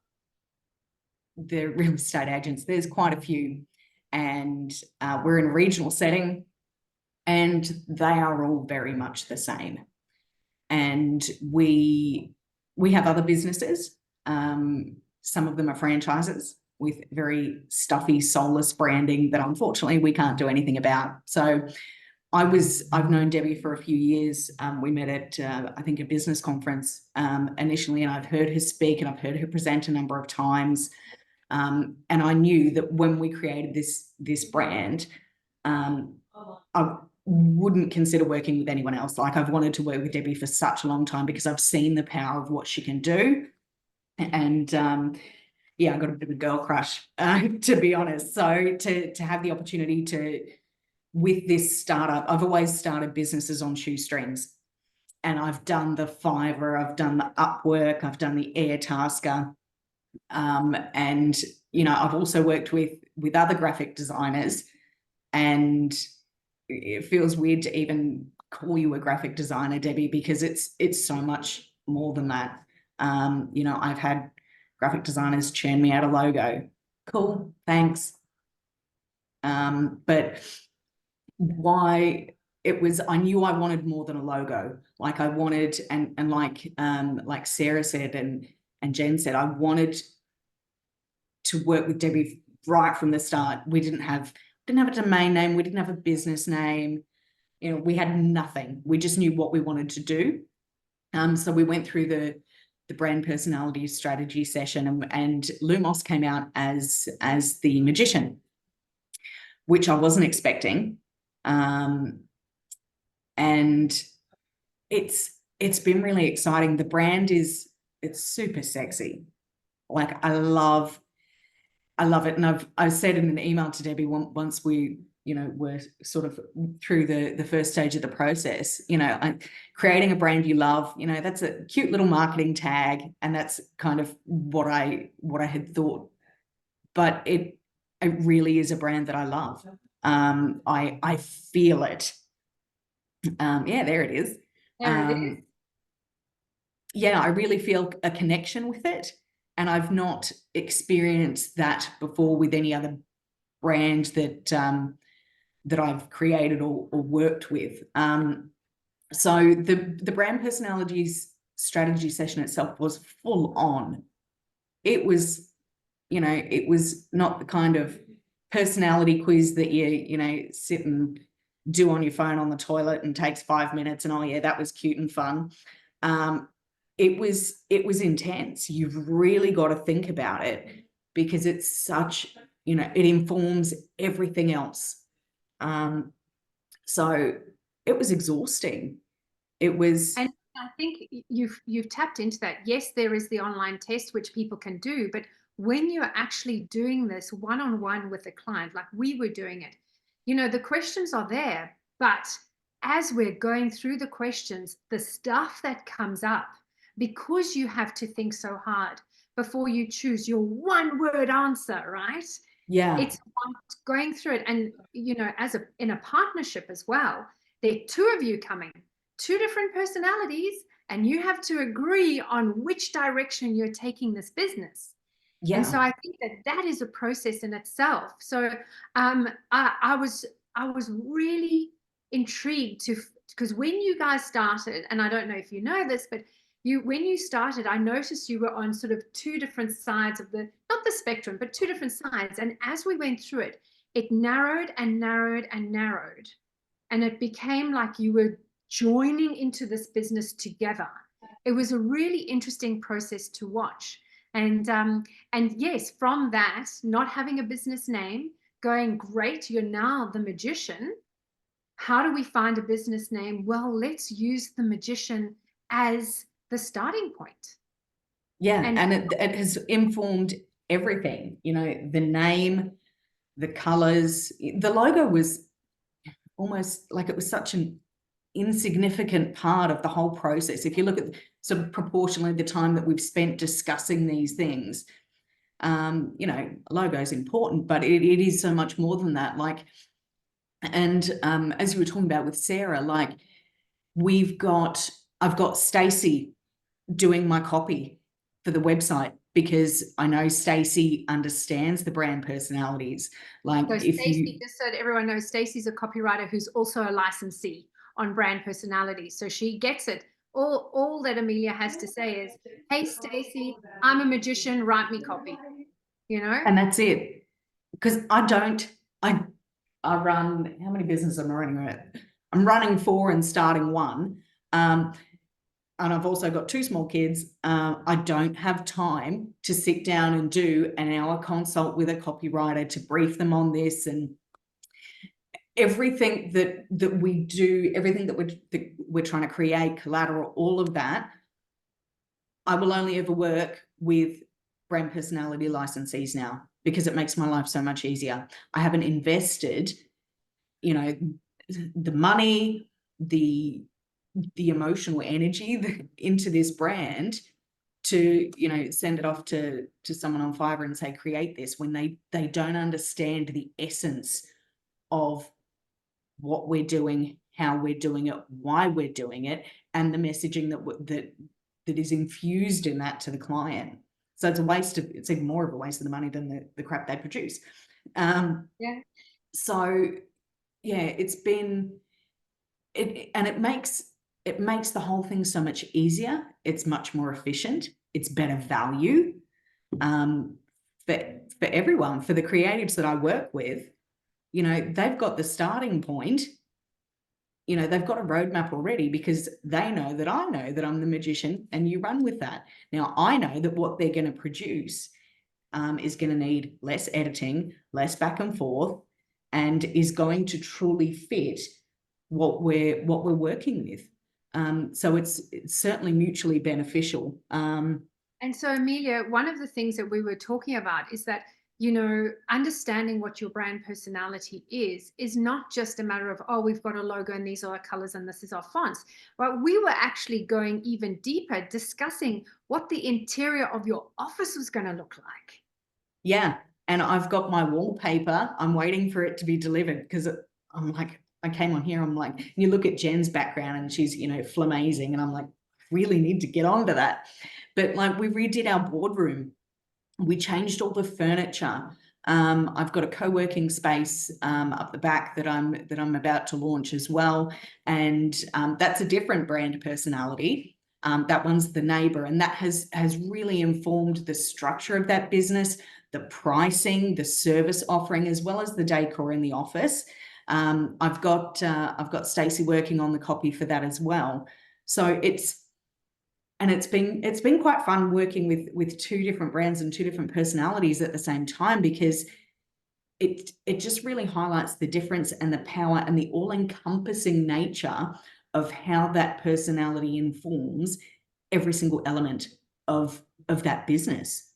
the real estate agents, there's quite a few, and we're in a regional setting, and they are all very much the same. And we have other businesses. Some of them are franchises with very stuffy, soulless branding that unfortunately we can't do anything about. So I've known Debbie for a few years. We met at, I think, a business conference initially, and I've heard her speak and I've heard her present a number of times. And I knew that when we created this brand, I wouldn't consider working with anyone else. Like, I've wanted to work with Debbie for such a long time because I've seen the power of what she can do. And yeah, I got a bit of a girl crush, to be honest. So to have the opportunity to, with this startup, I've always started businesses on shoestrings, and I've done the Fiverr, I've done the Upwork, I've done the Airtasker, and you know, I've also worked with other graphic designers, and it feels weird to even call you a graphic designer, Debbie, because it's so much more than that. You know, I've had graphic designers churn me out a logo. Cool, thanks. But why it was, I knew I wanted more than a logo. Like, I wanted, and like Sarah said and Jen said, I wanted to work with Debbie right from the start. We didn't have a domain name, we didn't have a business name, you know, we had nothing. We just knew what we wanted to do. So we went through the brand personality strategy session, and Lumos came out as the magician, which I wasn't expecting. And it's been really exciting. The brand it's super sexy. Like, I love it. And I've said in an email to Debbie once we, you know, were sort of through the first stage of the process, you know, creating a brand you love, you know, that's a cute little marketing tag, and that's kind of what I had thought, but it really is a brand that I love. I feel it. Yeah, there it is. There it is. yeah, I really feel a connection with it. And I've not experienced that before with any other brand that that I've created or worked with. So the brand personalities strategy session itself was full on. It was, you know, it was not the kind of personality quiz that you know, sit and do on your phone on the toilet and takes 5 minutes and, oh yeah, that was cute and fun. It was intense. You've really got to think about it because it's such, you know, it informs everything else. So it was exhausting. It was. And I think you've tapped into that. Yes, there is the online test which people can do, but when you're actually doing this one-on-one with a client, like we were doing it, you know, the questions are there, but as we're going through the questions, the stuff that comes up, because you have to think so hard before you choose your one-word answer, right? Yeah. It's going through it. And, you know, in a partnership as well, there are two of you coming, two different personalities, and you have to agree on which direction you're taking this business. Yeah. And so I think that is a process in itself. So I was really intrigued because when you guys started, and I don't know if you know this, but when you started, I noticed you were on sort of two different sides of not the spectrum, but two different sides. And as we went through it, it narrowed and narrowed and narrowed. And it became like you were joining into this business together. It was a really interesting process to watch. And yes, from that, not having a business name, going, great, you're now the magician. How do we find a business name? Well, let's use the magician as the starting point. Yeah, and it has informed everything, you know, the name, the colors. The logo was almost like it was such an insignificant part of the whole process. If you look at sort of proportionally the time that we've spent discussing these things, you know, logo is important, but it is so much more than that. Like, and as you were talking about with Sarah, like I've got Stacey doing my copy for the website because I know Stacey understands the brand personalities. Like, so if Stacey, you, just so that everyone knows, Stacey's a copywriter who's also a licensee on brand personalities. So she gets it. All that Amelia has to say is, hey, Stacey, I'm a magician, write me copy, you know? and that's it. Because I run, how many businesses am I running? I'm running 4 and starting 1. And I've also got 2 small kids. I don't have time to sit down and do an hour consult with a copywriter to brief them on this, and everything that we do, everything that we're trying to create, collateral, all of that. I will only ever work with brand personality licensees now because it makes my life so much easier. I haven't invested, you know, the money, the emotional energy into this brand to, you know, send it off to someone on Fiverr and say, create this, when they don't understand the essence of what we're doing, how we're doing it, why we're doing it, and the messaging that is infused in that to the client. So it's even more of a waste of the money than the crap they produce. Yeah. So yeah, it's been and it makes the whole thing so much easier. It's much more efficient. It's better value for everyone, for the creatives that I work with. You know, they've got the starting point. You know, they've got a roadmap already because they know that I know that I'm the magician, and you run with that. Now, I know that what they're going to produce is going to need less editing, less back and forth, and is going to truly fit what we're working with. So it's certainly mutually beneficial. And so, Amelia, one of the things that we were talking about is that, you know, understanding what your brand personality is not just a matter of, oh, we've got a logo and these are our colors and this is our fonts. But we were actually going even deeper, discussing what the interior of your office was going to look like. Yeah. And I've got my wallpaper. I'm waiting for it to be delivered because I'm like, I came on here, I'm like, you look at Jen's background and she's, you know, flamazing, and I'm like, really need to get onto that. But like, we redid our boardroom. We changed all the furniture. I've got a co-working space up the back that I'm about to launch as well, and that's a different brand personality. That one's the neighbor, and that has really informed the structure of that business, the pricing, the service offering, as well as the decor in the office. I've got Stacey working on the copy for that as well. So it's been quite fun working with two different brands and two different personalities at the same time, because it just really highlights the difference and the power and the all-encompassing nature of how that personality informs every single element of that business.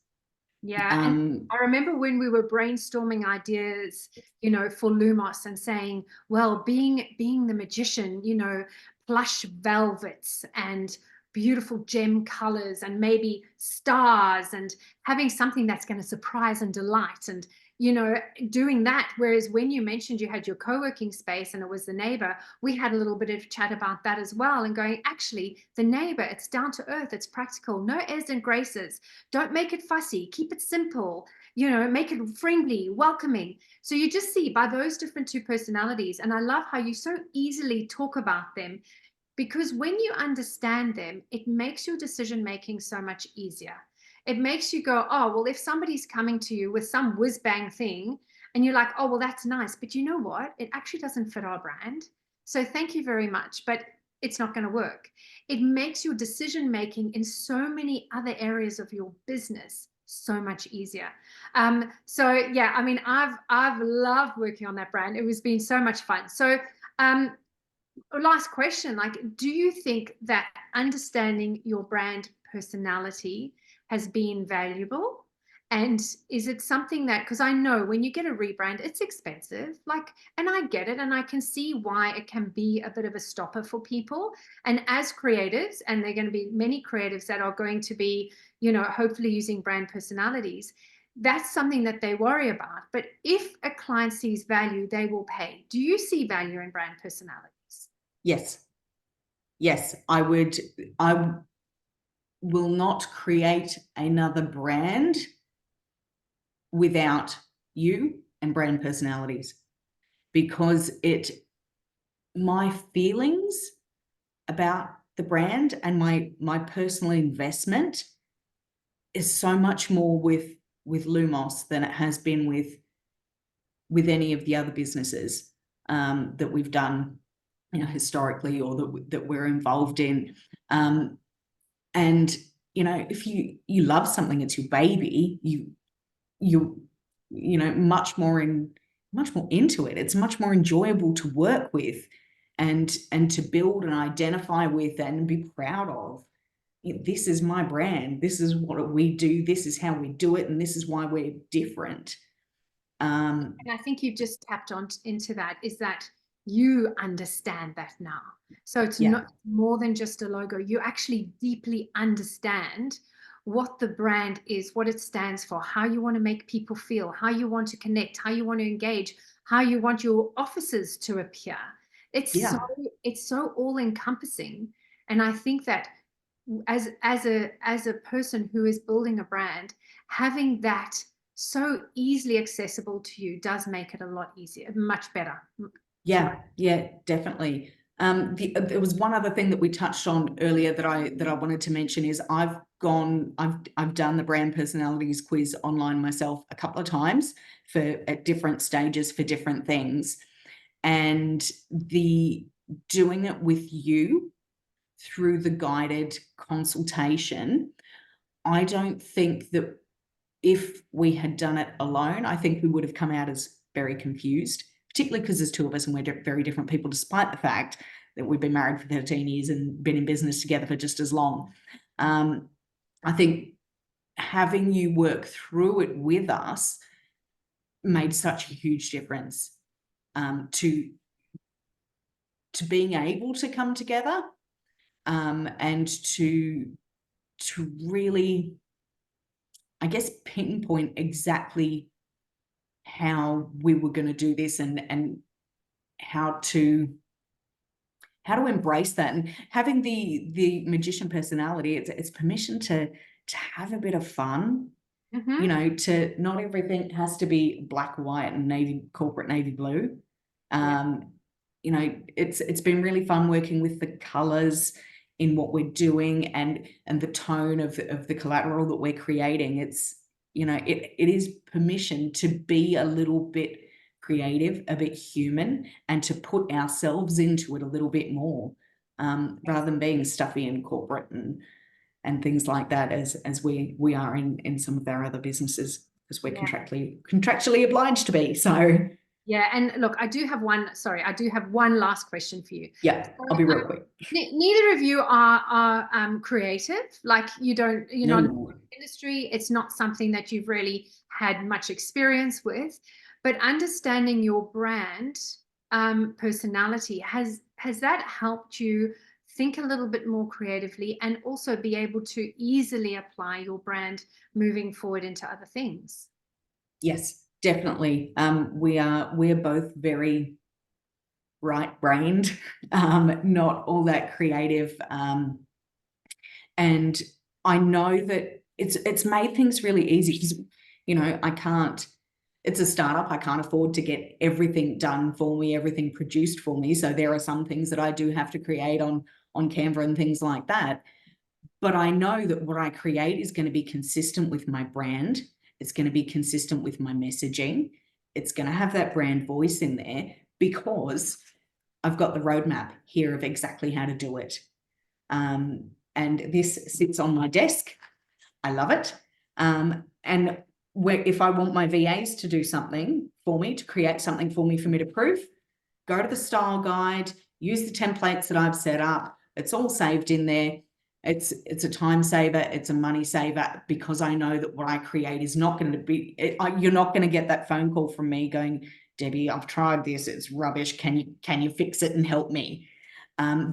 Yeah, and I remember when we were brainstorming ideas, you know, for Lumos, and saying, well, being the magician, you know, plush velvets and beautiful gem colors and maybe stars, and having something that's going to surprise and delight, and you know, doing that. Whereas when you mentioned you had your co-working space and it was the neighbor, we had a little bit of chat about that as well, and going, actually, the neighbor, it's down to earth, it's practical, no airs and graces. Don't make it fussy, keep it simple, you know, make it friendly, welcoming. So you just see by those different two personalities, and I love how you so easily talk about them, because when you understand them, it makes your decision making so much easier. It makes you go, oh, well, if somebody's coming to you with some whiz bang thing and you're like, oh, well, that's nice, but you know what? It actually doesn't fit our brand. So thank you very much, but it's not going to work. It makes your decision making in so many other areas of your business so much easier. So yeah, I mean, I've loved working on that brand. It was been so much fun. So last question, like, do you think that understanding your brand personality has been valuable? And is it something that, because I know when you get a rebrand, it's expensive, like, and I get it, and I can see why it can be a bit of a stopper for people. And as creatives, and there are going to be many creatives that are going to be, you know, hopefully using brand personalities, that's something that they worry about. But if a client sees value, they will pay. Do you see value in brand personalities? Yes, I would. I will not create another brand without you and brand personalities, because my feelings about the brand and my personal investment is so much more with Lumos than it has been with any of the other businesses that we've done, you know, historically, or that we're involved in. And you know, if you love something, it's your baby, you know, much more into it. It's much more enjoyable to work with and to build and identify with and be proud of. This is my brand, this is what we do, this is how we do it, and this is why we're different. And I think you've just tapped on into that, is that you understand that now. So it's not more than just a logo. You actually deeply understand what the brand is, what it stands for, how you want to make people feel, how you want to connect, how you want to engage, how you want your offices to appear. It's so all encompassing. And I think that as a person who is building a brand, having that so easily accessible to you does make it a lot easier, much better. Yeah, definitely. There was one other thing that we touched on earlier that I wanted to mention is I've done the brand personalities quiz online myself a couple of times at different stages for different things, and doing it with you through the guided consultation, I don't think that if we had done it alone, I think we would have come out as very confused, particularly because there's two of us and we're very different people, despite the fact that we've been married for 13 years and been in business together for just as long. I think having you work through it with us made such a huge difference to being able to come together and to really, I guess, pinpoint exactly how we were going to do this and how to how to embrace that. And having the magician personality, it's permission to have a bit of fun. You know, to not everything has to be black, white, and corporate navy blue. You know, it's been really fun working with the colors in what we're doing and the tone of the collateral that we're creating. It's, you know, it is permission to be a little bit creative, a bit human, and to put ourselves into it a little bit more, rather than being stuffy and corporate and things like that, as we are in some of our other businesses, because we're contractually obliged to be. So yeah, and look, I do have one last question for you. Yeah, I'll be real quick. Neither of you are creative. Like, you're not in the industry. It's not something that you've really had much experience with, but understanding your brand personality, has that helped you think a little bit more creatively and also be able to easily apply your brand moving forward into other things? Yes, definitely. We're both very right-brained, not all that creative. And I know that it's made things really easy, because, you know, it's a startup. I can't afford to get everything done for me, everything produced for me. So there are some things that I do have to create on Canva and things like that. But I know that what I create is going to be consistent with my brand. It's going to be consistent with my messaging. It's going to have that brand voice in there, because I've got the roadmap here of exactly how to do it. And this sits on my desk. I love it. And if I want my VAs to do something for me, to create something for me to prove, go to the style guide, use the templates that I've set up. It's all saved in there. It's a time saver. It's a money saver, because I know that what I create is not going to be, you're not going to get that phone call from me going, Debbie, I've tried this, it's rubbish. Can you fix it and help me?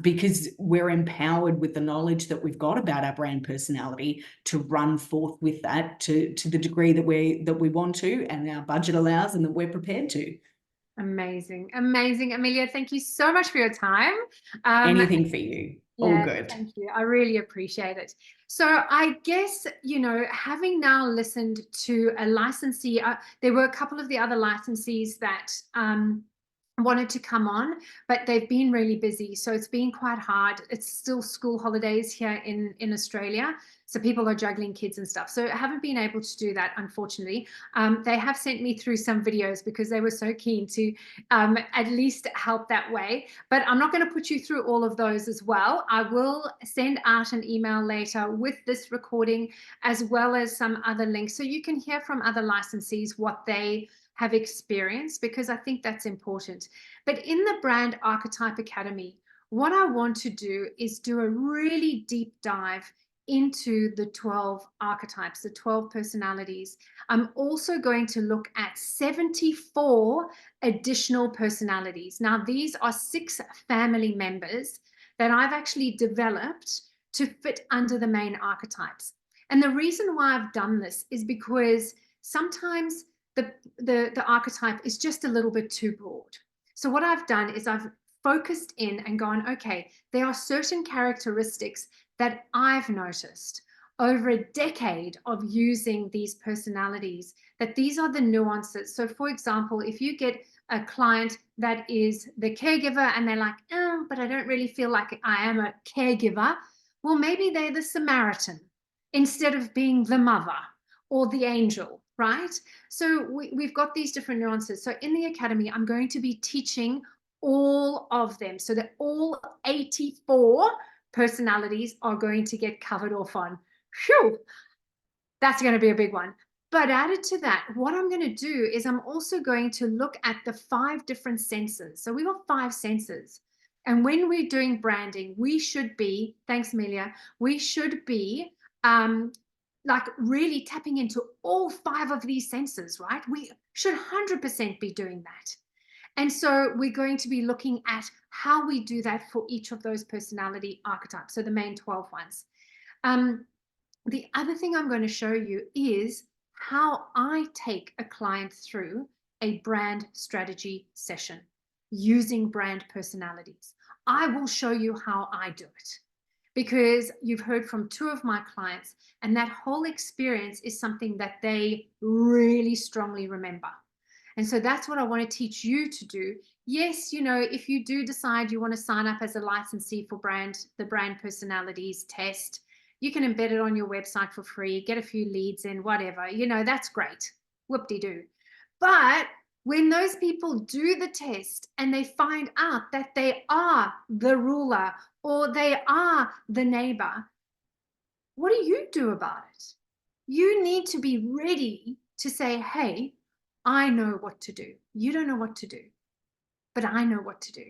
Because we're empowered with the knowledge that we've got about our brand personality to run forth with that to the degree that we want to, and our budget allows, and that we're prepared to. Amazing. Amelia, thank you so much for your time. Anything for you. All good. Thank you. I really appreciate it. So I guess, you know, having now listened to a licensee, there were a couple of the other licensees that wanted to come on, but they've been really busy. So it's been quite hard. It's still school holidays here in Australia. So people are juggling kids and stuff. So I haven't been able to do that, unfortunately. They have sent me through some videos because they were so keen to at least help that way. But I'm not going to put you through all of those as well. I will send out an email later with this recording, as well as some other links, so you can hear from other licensees what they have experienced, because I think that's important. But in the Brand Archetype Academy, what I want to do is do a really deep dive into the 12 archetypes, the 12 personalities. I'm also going to look at 74 additional personalities. Now, these are 6 family members that I've actually developed to fit under the main archetypes. And the reason why I've done this is because sometimes the archetype is just a little bit too broad. So what I've done is I've focused in and gone, okay, there are certain characteristics that I've noticed over a decade of using these personalities, that these are the nuances. So for example, if you get a client that is the caregiver and they're like, oh, but I don't really feel like I am a caregiver. Well, maybe they're the Samaritan instead of being the mother or the angel, right? So we've got these different nuances. So in the academy, I'm going to be teaching all of them, so that all 84 personalities are going to get covered off on. Phew, that's going to be a big one. But added to that, what I'm going to do is I'm also going to look at the 5 different senses. So we've got 5 senses. And when we're doing branding, we should be, thanks, Amelia, we should be like really tapping into all 5 of these senses, right? We should 100% be doing that. And so we're going to be looking at how we do that for each of those personality archetypes, so the main 12 ones. The other thing I'm going to show you is how I take a client through a brand strategy session. using brand personalities. I will show you how I do it, because you've heard from 2 of my clients, and that whole experience is something that they really strongly remember. And so that's what I want to teach you to do. Yes, you know, if you do decide you want to sign up as a licensee for the brand personalities test, you can embed it on your website for free, get a few leads in, whatever, you know, that's great. Whoop-de-doo. But when those people do the test and they find out that they are the ruler or they are the neighbor, what do you do about it? You need to be ready to say, hey, I know what to do. You don't know what to do, but I know what to do.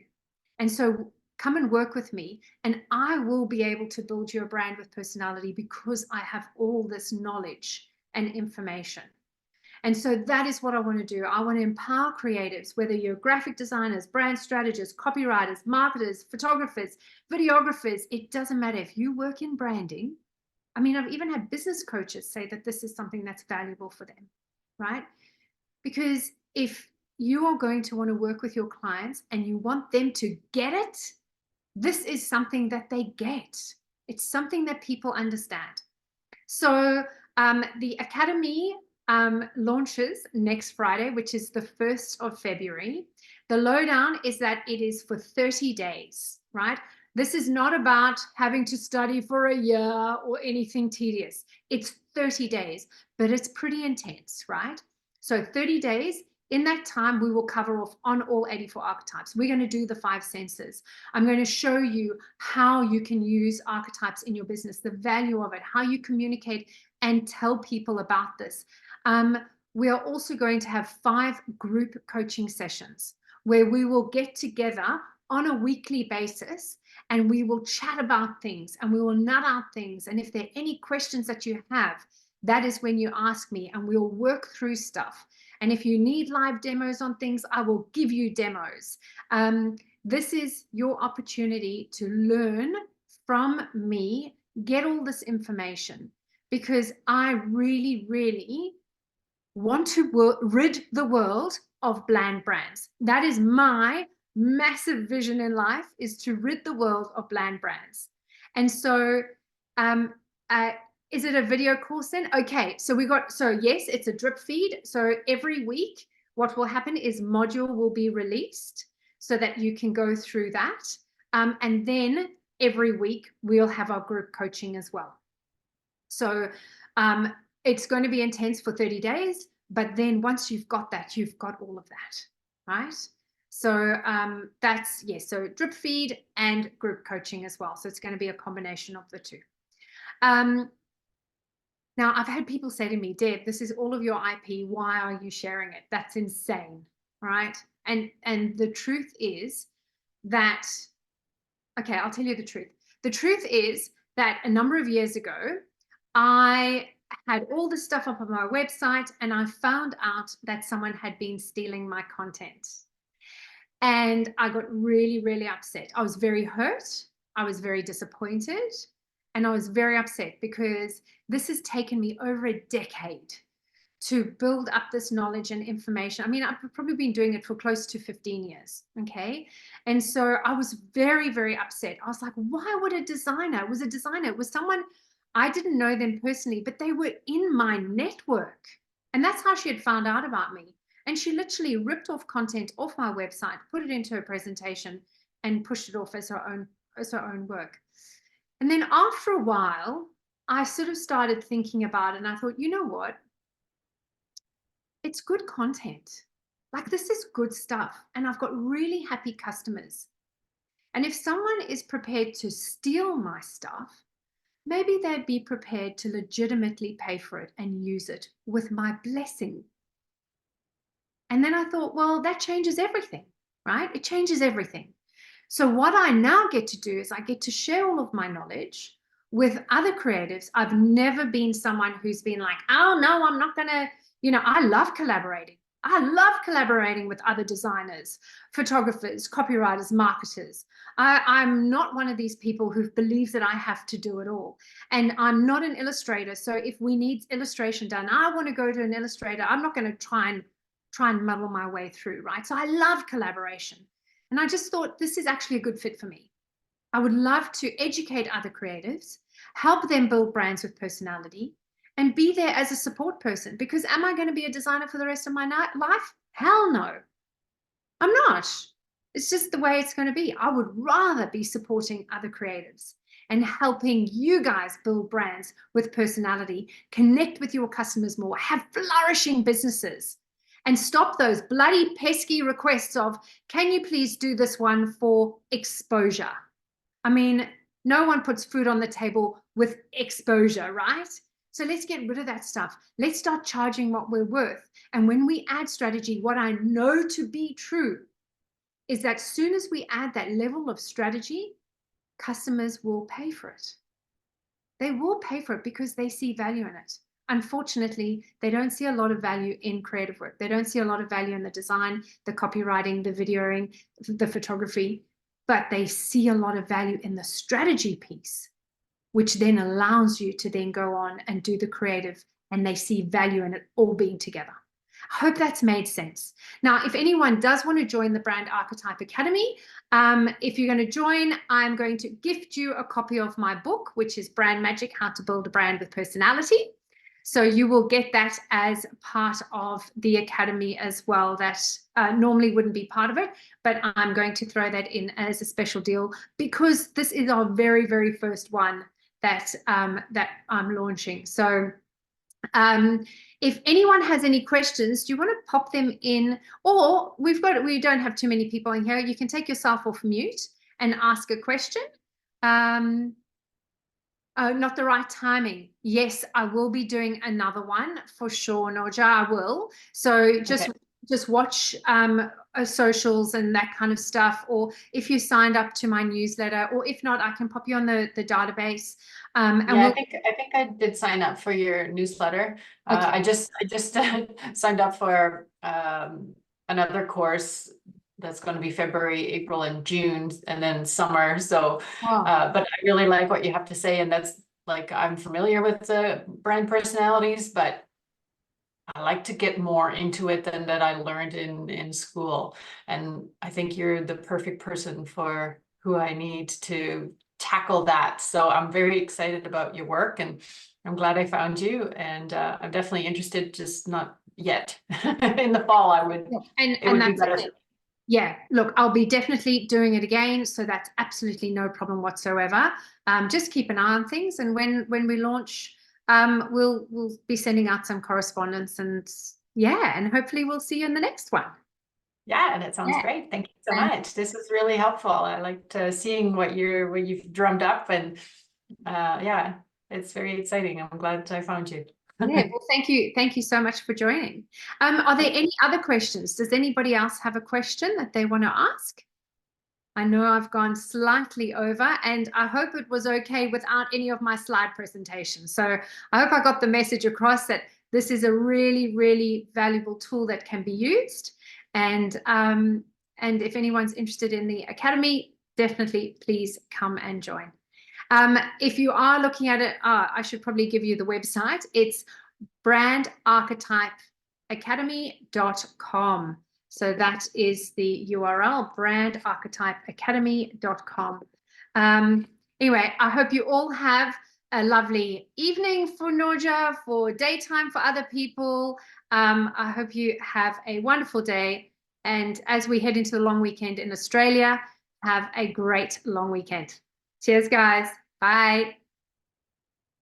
And so come and work with me, and I will be able to build you a brand with personality because I have all this knowledge and information. And so that is what I want to do. I want to empower creatives, whether you're graphic designers, brand strategists, copywriters, marketers, photographers, videographers. It doesn't matter if you work in branding. I mean, I've even had business coaches say that this is something that's valuable for them, right? Because if you are going to want to work with your clients and you want them to get it, this is something that they get. It's something that people understand. So the Academy launches next Friday, which is the 1st of February. The lowdown is that it is for 30 days, right? This is not about having to study for a year or anything tedious. It's 30 days, but it's pretty intense, right? So 30 days. In that time, we will cover off on all 84 archetypes. We're going to do the 5 senses. I'm going to show you how you can use archetypes in your business, the value of it, how you communicate and tell people about this. We are also going to have 5 group coaching sessions where we will get together on a weekly basis and we will chat about things and we will nut out things. And if there are any questions that you have, that is when you ask me and we'll work through stuff. And if you need live demos on things, I will give you demos. This is your opportunity to learn from me, get all this information, because I really, really want to rid the world of bland brands. That is my massive vision in life, is to rid the world of bland brands. And so is it a video course then? Okay, so yes, it's a drip feed. So every week, what will happen is module will be released so that you can go through that. And then every week we'll have our group coaching as well. So it's going to be intense for 30 days, but then once you've got that, you've got all of that, right? So that's, yes, so drip feed and group coaching as well. So it's going to be a combination of the 2. Now, I've had people say to me, Deb, this is all of your IP. Why are you sharing it? That's insane, right? And the truth is that, okay, I'll tell you the truth. The truth is that a number of years ago, I had all the stuff up on my website and I found out that someone had been stealing my content. And I got really, really upset. I was very hurt. I was very disappointed. And I was very upset because this has taken me over a decade to build up this knowledge and information. I mean, I've probably been doing it for close to 15 years, okay? And so I was very, very upset. I was like, why would a designer, it was a designer, it was someone, I didn't know them personally, but they were in my network. And that's how she had found out about me. And she literally ripped off content off my website, put it into her presentation and pushed it off as her own work. And then after a while, I sort of started thinking about it and I thought, you know what? It's good content. Like, this is good stuff. And I've got really happy customers. And if someone is prepared to steal my stuff, maybe they'd be prepared to legitimately pay for it and use it with my blessing. And then I thought, well, that changes everything, right? It changes everything. So what I now get to do is I get to share all of my knowledge with other creatives. I've never been someone who's been like, oh, no, I'm not going to, I love collaborating. I love collaborating with other designers, photographers, copywriters, marketers. I'm not one of these people who believes that I have to do it all. And I'm not an illustrator. So if we need illustration done, I want to go to an illustrator. I'm not going to try and muddle my way through, right? So I love collaboration. And I just thought, this is actually a good fit for me. I would love to educate other creatives, help them build brands with personality, and be there as a support person. Because am I going to be a designer for the rest of my life? Hell no. I'm not. It's just the way it's going to be. I would rather be supporting other creatives and helping you guys build brands with personality, connect with your customers more, have flourishing businesses, and stop those bloody pesky requests of, can you please do this one for exposure? I mean, no one puts food on the table with exposure, right? So let's get rid of that stuff. Let's start charging what we're worth. And when we add strategy, what I know to be true is that as soon as we add that level of strategy, customers will pay for it. They will pay for it because they see value in it. Unfortunately, they don't see a lot of value in creative work. They don't see a lot of value in the design, the copywriting, the videoing, the photography, but they see a lot of value in the strategy piece, which then allows you to then go on and do the creative, and they see value in it all being together. I hope that's made sense. Now, if anyone does want to join the Brand Archetype Academy, if you're going to join, I'm going to gift you a copy of my book, which is Brand Magic: How to Build a Brand with Personality. So you will get that as part of the academy as well. That normally wouldn't be part of it, but I'm going to throw that in as a special deal because this is our very, very first one that that I'm launching. So if anyone has any questions, do you want to pop them in? Or we don't have too many people in here. You can take yourself off mute and ask a question. Oh, not the right timing. Yes, I will be doing another one for sure, Norja. I will. So just watch socials and that kind of stuff. Or if you signed up to my newsletter, or if not, I can pop you on the database. And yeah, I think I did sign up for your newsletter. Okay. I just signed up for another course that's going to be February, April, and June, and then summer. So, Wow. but I really like what you have to say, and that's like, I'm familiar with the brand personalities, but I like to get more into it than that I learned in school. And I think you're the perfect person for who I need to tackle that. So I'm very excited about your work, and I'm glad I found you. And I'm definitely interested, just not yet. In the fall, I would. And it would that's be better. Yeah, look, I'll be definitely doing it again, so that's absolutely no problem whatsoever. Just keep an eye on things, and when we launch, we'll be sending out some correspondence, and yeah, and hopefully we'll see you in the next one. Yeah, and it sounds great. Thank you so much. This is really helpful. I liked seeing what you've drummed up, and yeah, it's very exciting. I'm glad I found you. Yeah, well, thank you so much for joining. Are there any other questions? Does anybody else have a question that they want to ask? I know I've gone slightly over, and I hope it was okay without any of my slide presentation. So I hope I got the message across that this is a really, really valuable tool that can be used. And if anyone's interested in the academy, definitely please come and join. If you are looking at it, I should probably give you the website. It's brandarchetypeacademy.com. So that is the URL, brandarchetypeacademy.com. Anyway, I hope you all have a lovely evening for Norja, for daytime for other people. I hope you have a wonderful day. And as we head into the long weekend in Australia, have a great long weekend. Cheers, guys. Bye.